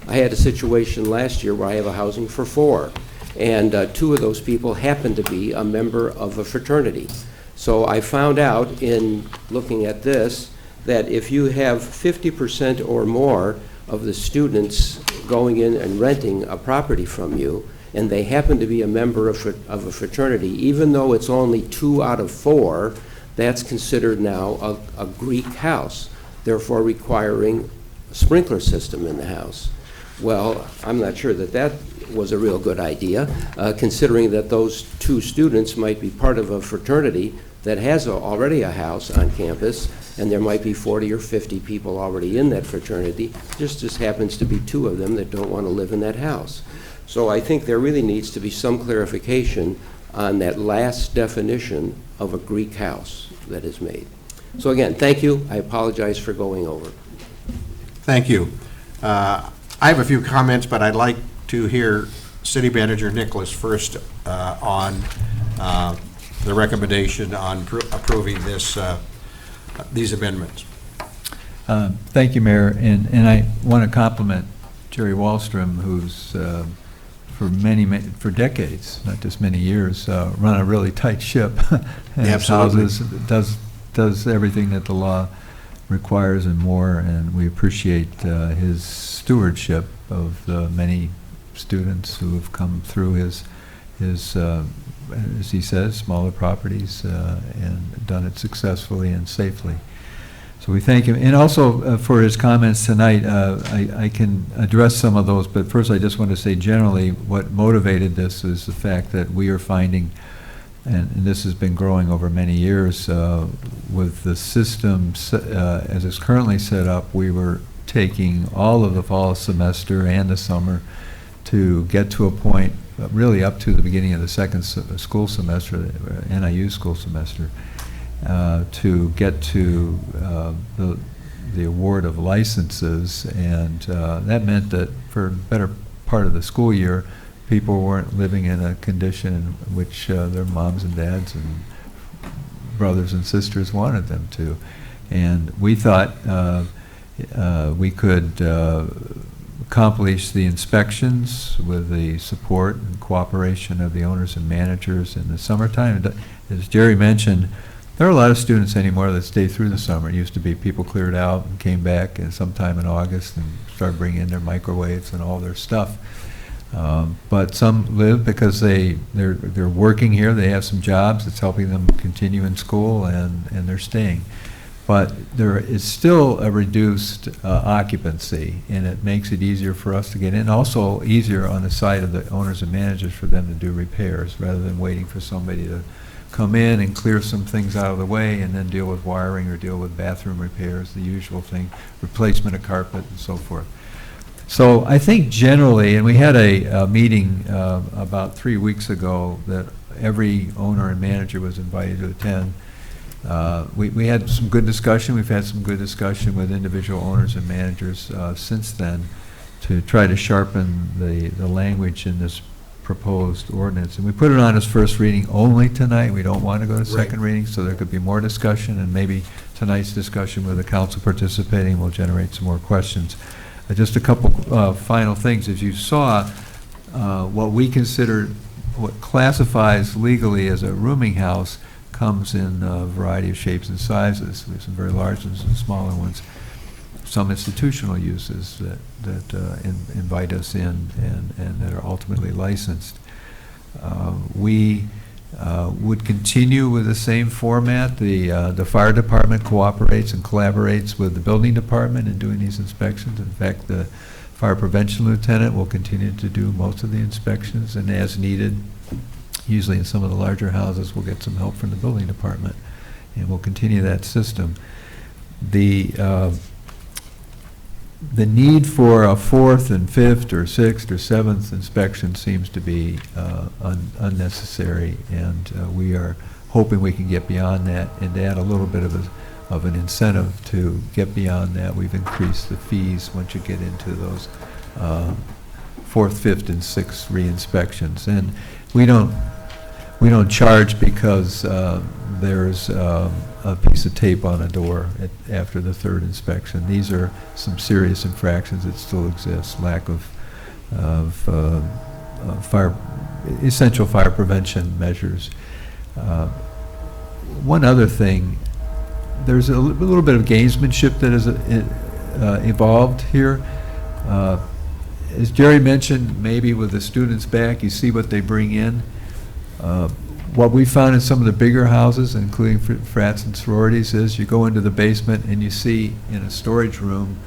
I had a situation last year where I have a housing for 4, and 2 of those people happened to be a member of a fraternity. So I found out in looking at this that if you have 50% or more of the students going in and renting a property from you, and they happen to be a member of a fraternity, even though it's only 2 out of 4, that's considered now a Greek house, therefore requiring a sprinkler system in the house. Well, I'm not sure that was a real good idea, considering that those 2 students might be part of a fraternity that has already a house on campus, and there might be 40 or 50 people already in that fraternity. Just happens to be 2 of them that don't want to live in that house. So I think there really needs to be some clarification on that last definition of a Greek house that is made. So again, thank you. I apologize for going over. Thank you. I have a few comments, but I'd like to hear City Manager Nicholas first on the recommendation on approving these amendments. Thank you, Mayor, and I want to compliment Jerry Wallstrom, who's for decades, not just many years, run a really tight ship. And Absolutely. houses, does everything that the law requires and more, and we appreciate his stewardship of the many students who have come through his as he says, smaller properties and done it successfully and safely. So we thank him. And also for his comments tonight, I can address some of those, but first I just want to say generally what motivated this is the fact that we are finding, and this has been growing over many years, with the system as it's currently set up, we were taking all of the fall semester and the summer to get to a point, really up to the beginning of the second school semester, NIU school semester, to get to the award of licenses, and that meant that for the better part of the school year, people weren't living in a condition in which their moms and dads and brothers and sisters wanted them to. And we thought we could accomplish the inspections with the support and cooperation of the owners and managers in the summertime. As Jerry mentioned, there are a lot of students anymore that stay through the summer. It used to be people cleared out and came back sometime in August and started bringing in their microwaves and all their stuff. But some live because they're working here, they have some jobs, it's helping them continue in school, and they're staying. But there is still a reduced occupancy, and it makes it easier for us to get in. Also easier on the side of the owners and managers for them to do repairs rather than waiting for somebody to come in and clear some things out of the way and then deal with wiring or deal with bathroom repairs, the usual thing, replacement of carpet and so forth. So I think generally, and we had a meeting about 3 weeks ago that every owner and manager was invited to attend. We had some good discussion. We've had some good discussion with individual owners and managers since then to try to sharpen the language in this proposed ordinance. And we put it on as first reading only tonight. We don't want to go to second reading, so there could be more discussion, and maybe tonight's discussion with the council participating will generate some more questions. Just a couple final things. As you saw, what we consider, what classifies legally as a rooming house comes in a variety of shapes and sizes. We have some very large ones and smaller ones. Some institutional uses that invite us in and that are ultimately licensed. We would continue with the same format. The fire department cooperates and collaborates with the building department in doing these inspections. In fact, the fire prevention lieutenant will continue to do most of the inspections, and as needed, usually in some of the larger houses, we'll get some help from the building department, and we'll continue that system. The need for a fourth and fifth or sixth or seventh inspection seems to be unnecessary, and we are hoping we can get beyond that and add a little bit of an incentive to get beyond that. We've increased the fees once you get into those fourth, fifth, and sixth re-inspections. And we don't charge because there's a piece of tape on a door after the third inspection. These are some serious infractions that still exist. Lack of essential fire prevention measures. One other thing, there's a little bit of gamesmanship that has evolved here. As Jerry mentioned, maybe with the students back, you see what they bring in. What we found in some of the bigger houses, including frats and sororities, is you go into the basement and you see in a storage room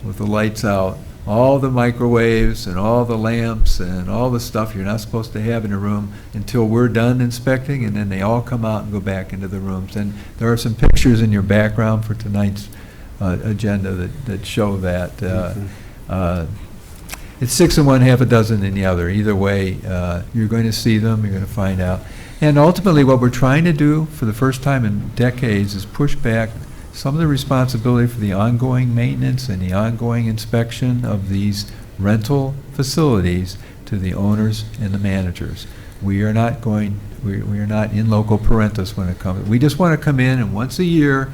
with the lights out, all the microwaves and all the lamps and all the stuff you're not supposed to have in a room until we're done inspecting, and then they all come out and go back into the rooms. And there are some pictures in your background for tonight's agenda that show that. It's 6 in one, half a dozen in the other. Either way, you're going to see them, you're going to find out. And ultimately, what we're trying to do for the first time in decades is push back some of the responsibility for the ongoing maintenance and the ongoing inspection of these rental facilities to the owners and the managers. We are not in loco parentis when it comes. We just want to come in and once a year,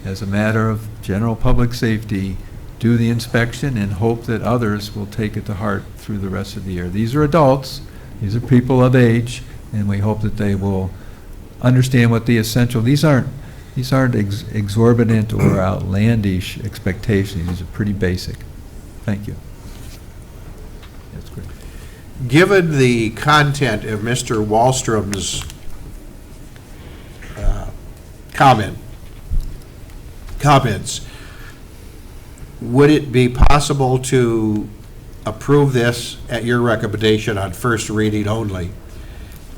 as a matter of general public safety, do the inspection and hope that others will take it to heart through the rest of the year. These are adults, these are people of age, and we hope that they will understand what the essential, these aren't exorbitant or outlandish expectations. These are pretty basic. Thank you. That's great. Given the content of Mr. Wallstrom's comments, would it be possible to approve this at your recommendation on first reading only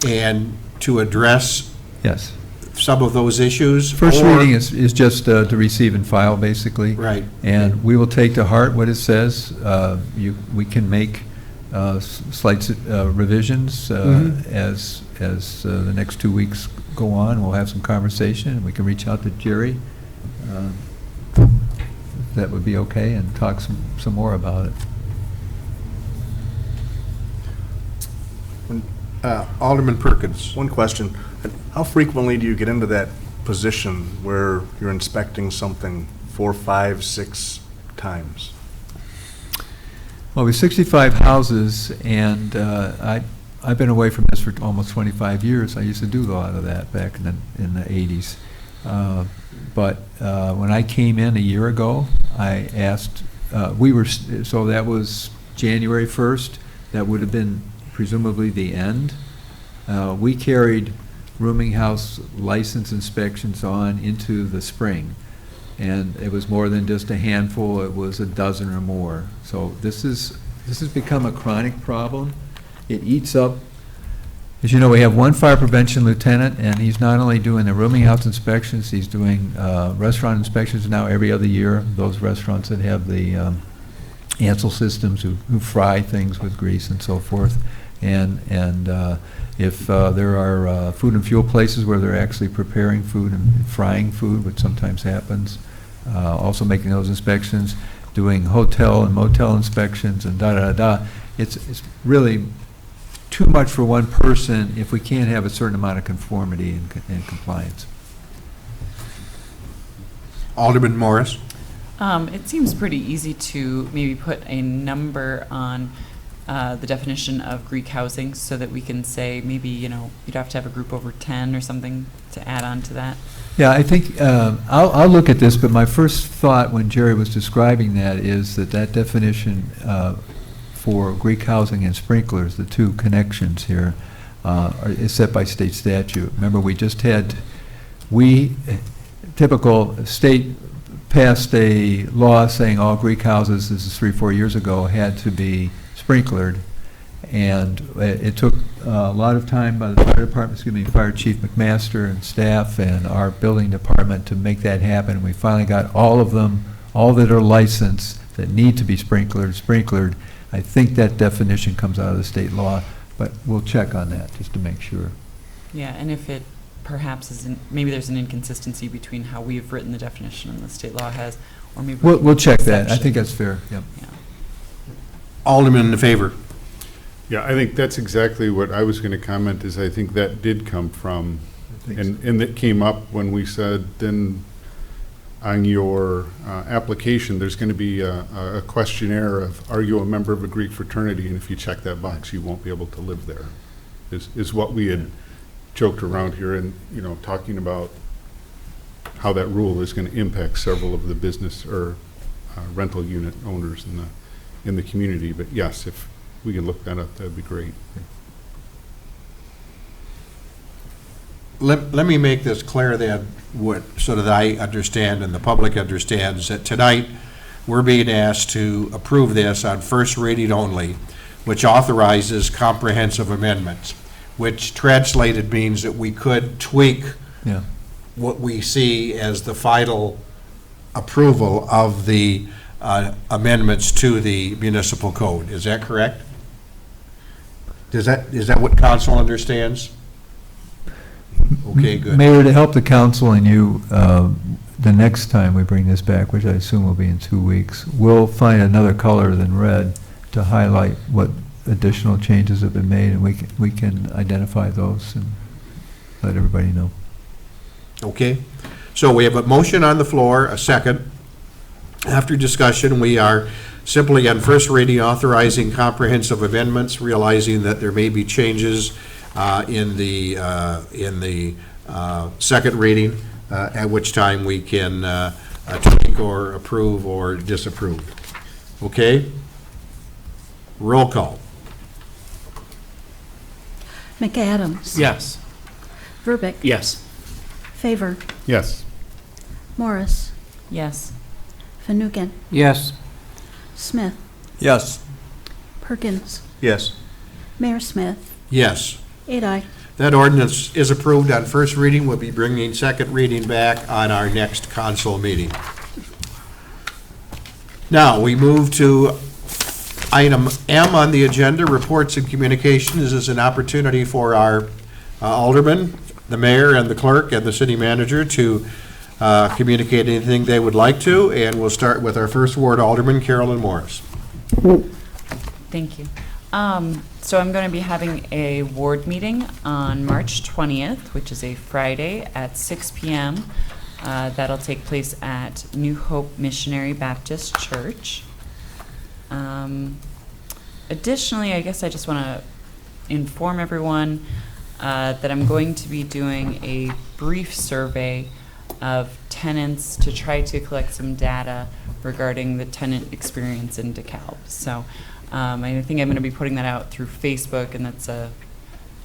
and to address Yes. some of those issues? First or- reading is just to receive and file, basically. Right. And we will take to heart what it says. We can make slight revisions as the next 2 weeks go on. We'll have some conversation, and we can reach out to Jerry. That would be okay, and talk some more about it. Alderman Perkins. One question. How frequently do you get into that position where you're inspecting something 4, 5, 6 times? Well, we have 65 houses, and I've been away from this for almost 25 years. I used to do a lot of that back in the 80s. But when I came in a year ago, I asked, so that was January 1st. That would have been presumably the end. We carried rooming house license inspections on into the spring. And it was more than just a handful, it was a dozen or more. So this has become a chronic problem. It eats up As you know, we have one fire prevention lieutenant, and he's not only doing the rooming house inspections, he's doing restaurant inspections now every other year, those restaurants that have the Ansel systems who fry things with grease and so forth. And if there are food and fuel places where they're actually preparing food and frying food, which sometimes happens, also making those inspections, doing hotel and motel inspections and da-da-da-da. It's really too much for one person if we can't have a certain amount of conformity and compliance. Alderman Morris? It seems pretty easy to maybe put a number on the definition of Greek housing so that we can say maybe, you'd have to have a group over 10 or something to add on to that. Yeah, I think, I'll look at this, but my first thought when Jerry was describing that is that definition for Greek housing and sprinklers, the two connections here, is set by state statute. Remember, typical state passed a law saying all Greek houses, this is 3-4 years ago, had to be sprinklered. And it took a lot of time by the fire department, Fire Chief McMaster and staff and our building department to make that happen. We finally got all of them, all that are licensed, that need to be sprinklered. I think that definition comes out of the state law, but we'll check on that just to make sure. Yeah, and if it perhaps maybe there's an inconsistency between how we've written the definition and the state law has, or maybe We'll check that. I think that's fair. Yep. Yeah. Alderman in favor? Yeah, I think that's exactly what I was going to comment, is I think that did come from, and it came up when we said, then on your application, there's going to be a questionnaire of, are you a member of a Greek fraternity? And if you check that box, you won't be able to live there, is what we had joked around here and, talking about how that rule is going to impact several of the business or rental unit owners in the community. But yes, if we can look that up, that'd be great. Let me make this clear then, so that I understand and the public understands that tonight we're being asked to approve this on first reading only, which authorizes comprehensive amendments, which translated means that we could tweak what we see as the final approval of the amendments to the municipal code. Is that correct? Is that what council understands? Okay, good. Mayor, to help the council and you, the next time we bring this back, which I assume will be in 2 weeks, we'll find another color than red to highlight what additional changes have been made, and we can identify those and let everybody know. Okay. So we have a motion on the floor, a second. After discussion, we are simply on first reading authorizing comprehensive amendments, realizing that there may be changes in the second reading, at which time we can tweak or approve or disapprove. Okay? Roll call. McAdams. Yes. Verbic. Yes. Favor. Yes. Morris. Yes. Fanouken. Yes. Smith. Yes. Perkins. Yes. Mayor Smith. Yes. 8 aye. That ordinance is approved on first reading. We'll be bringing second reading back on our next council meeting. Now, we move to item M on the agenda, reports and communications. This is an opportunity for our aldermen, the mayor and the clerk and the city manager to communicate anything they would like to, and we'll start with our first ward alderman, Carolyn Morris. Thank you. So I'm going to be having a ward meeting on March 20th, which is a Friday at 6 p.m. That'll take place at New Hope Missionary Baptist Church. Additionally, I guess I just want to inform everyone that I'm going to be doing a brief survey of tenants to try to collect some data regarding the tenant experience in DeKalb. So I think I'm going to be putting that out through Facebook, and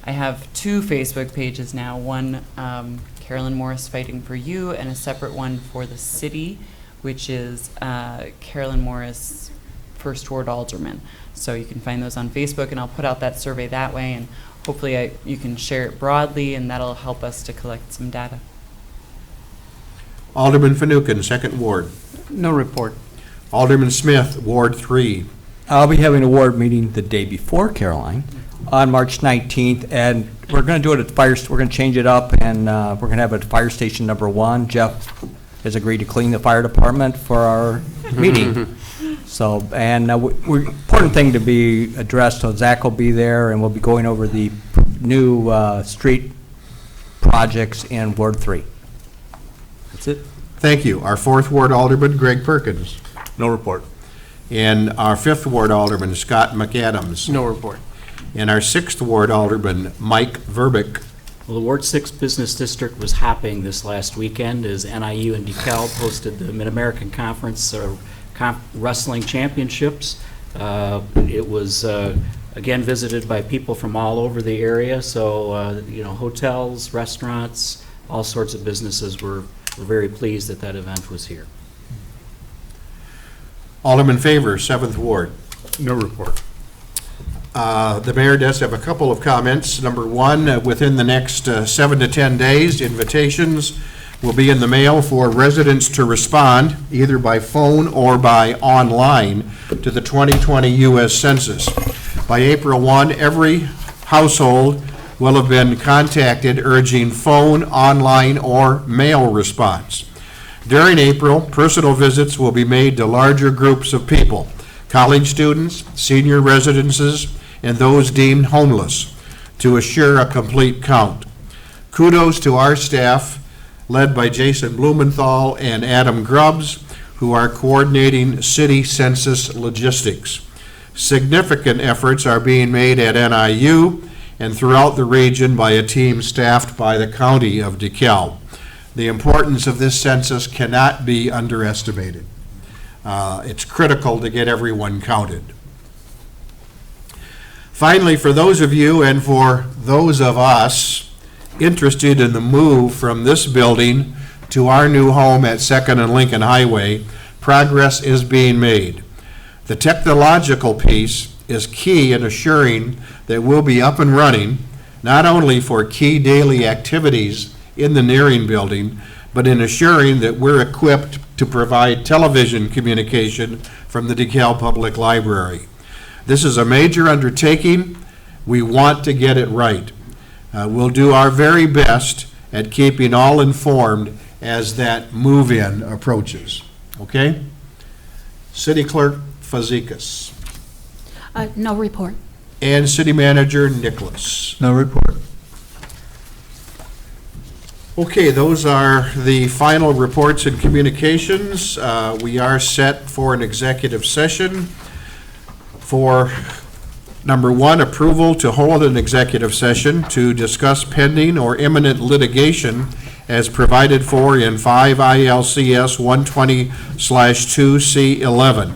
I have 2 Facebook pages now, one Carolyn Morris Fighting for You, and a separate one for the city, which is Carolyn Morris First Ward Alderman. So you can find those on Facebook, and I'll put out that survey that way, and hopefully you can share it broadly, and that'll help us to collect some data. Alderman Fanouken, Second Ward. No report. Alderman Smith, Ward 3. I'll be having a ward meeting the day before, Caroline, on March 19th, and we're going to do it at we're going to change it up, and we're going to have it at Fire Station Number 1. Jeff has agreed to clean the fire department for our meeting. So, and important thing to be addressed, so Zach will be there, and we'll be going over the new street projects in Ward 3. That's it. Thank you. Our 4th Ward Alderman, Greg Perkins. No report. And our 5th Ward Alderman, Scott McAdams. No report. And our 6th Ward Alderman, Mike Verbeek. Well, the Ward 6 Business District was hopping this last weekend as NIU and DeKalb hosted the Mid-American Conference Wrestling Championships. It was, again, visited by people from all over the area, so, hotels, restaurants, all sorts of businesses were very pleased that event was here. Alderman Favor, 7th Ward. No report. The mayor does have a couple of comments. Number one, within the next 7 to 10 days, invitations will be in the mail for residents to respond, either by phone or by online, to the 2020 U.S. Census. By April 1, every household will have been contacted urging phone, online, or mail response. During April, personal visits will be made to larger groups of people, college students, senior residences, and those deemed homeless, to assure a complete count. Kudos to our staff, led by Jason Blumenthal and Adam Grubbs, who are coordinating city census logistics. Significant efforts are being made at NIU and throughout the region by a team staffed by the County of DeKalb. The importance of this census cannot be underestimated. It's critical to get everyone counted. Finally, for those of you and for those of us interested in the move from this building to our new home at 2nd and Lincoln Highway, progress is being made. The technological piece is key in assuring that we'll be up and running, not only for key daily activities in the Nearing building, but in assuring that we're equipped to provide television communication from the DeKalb Public Library. This is a major undertaking. We want to get it right. We'll do our very best at keeping all informed as that move-in approaches. Okay? City Clerk Fazekas. No report. And City Manager Nicholas. No report. Okay, those are the final reports and communications. We are set for an executive session for number one, approval to hold an executive session to discuss pending or imminent litigation as provided for in 5 ILCS 120/2C11.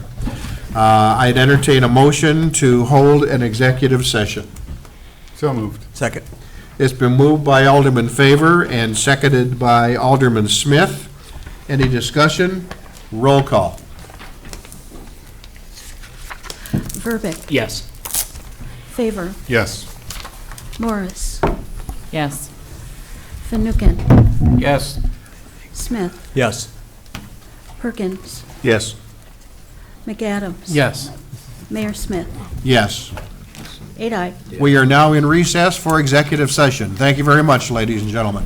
I'd entertain a motion to hold an executive session. So moved. Second. It's been moved by Alderman Favor and seconded by Alderman Smith. Any discussion? Roll call. Verbeek. Yes. Favor. Yes. Morris. Yes. Fanouken. Yes. Smith. Yes. Perkins. Yes. McAdams. Yes. Mayor Smith. Yes. 8 ayes. We are now in recess for executive session. Thank you very much, ladies and gentlemen.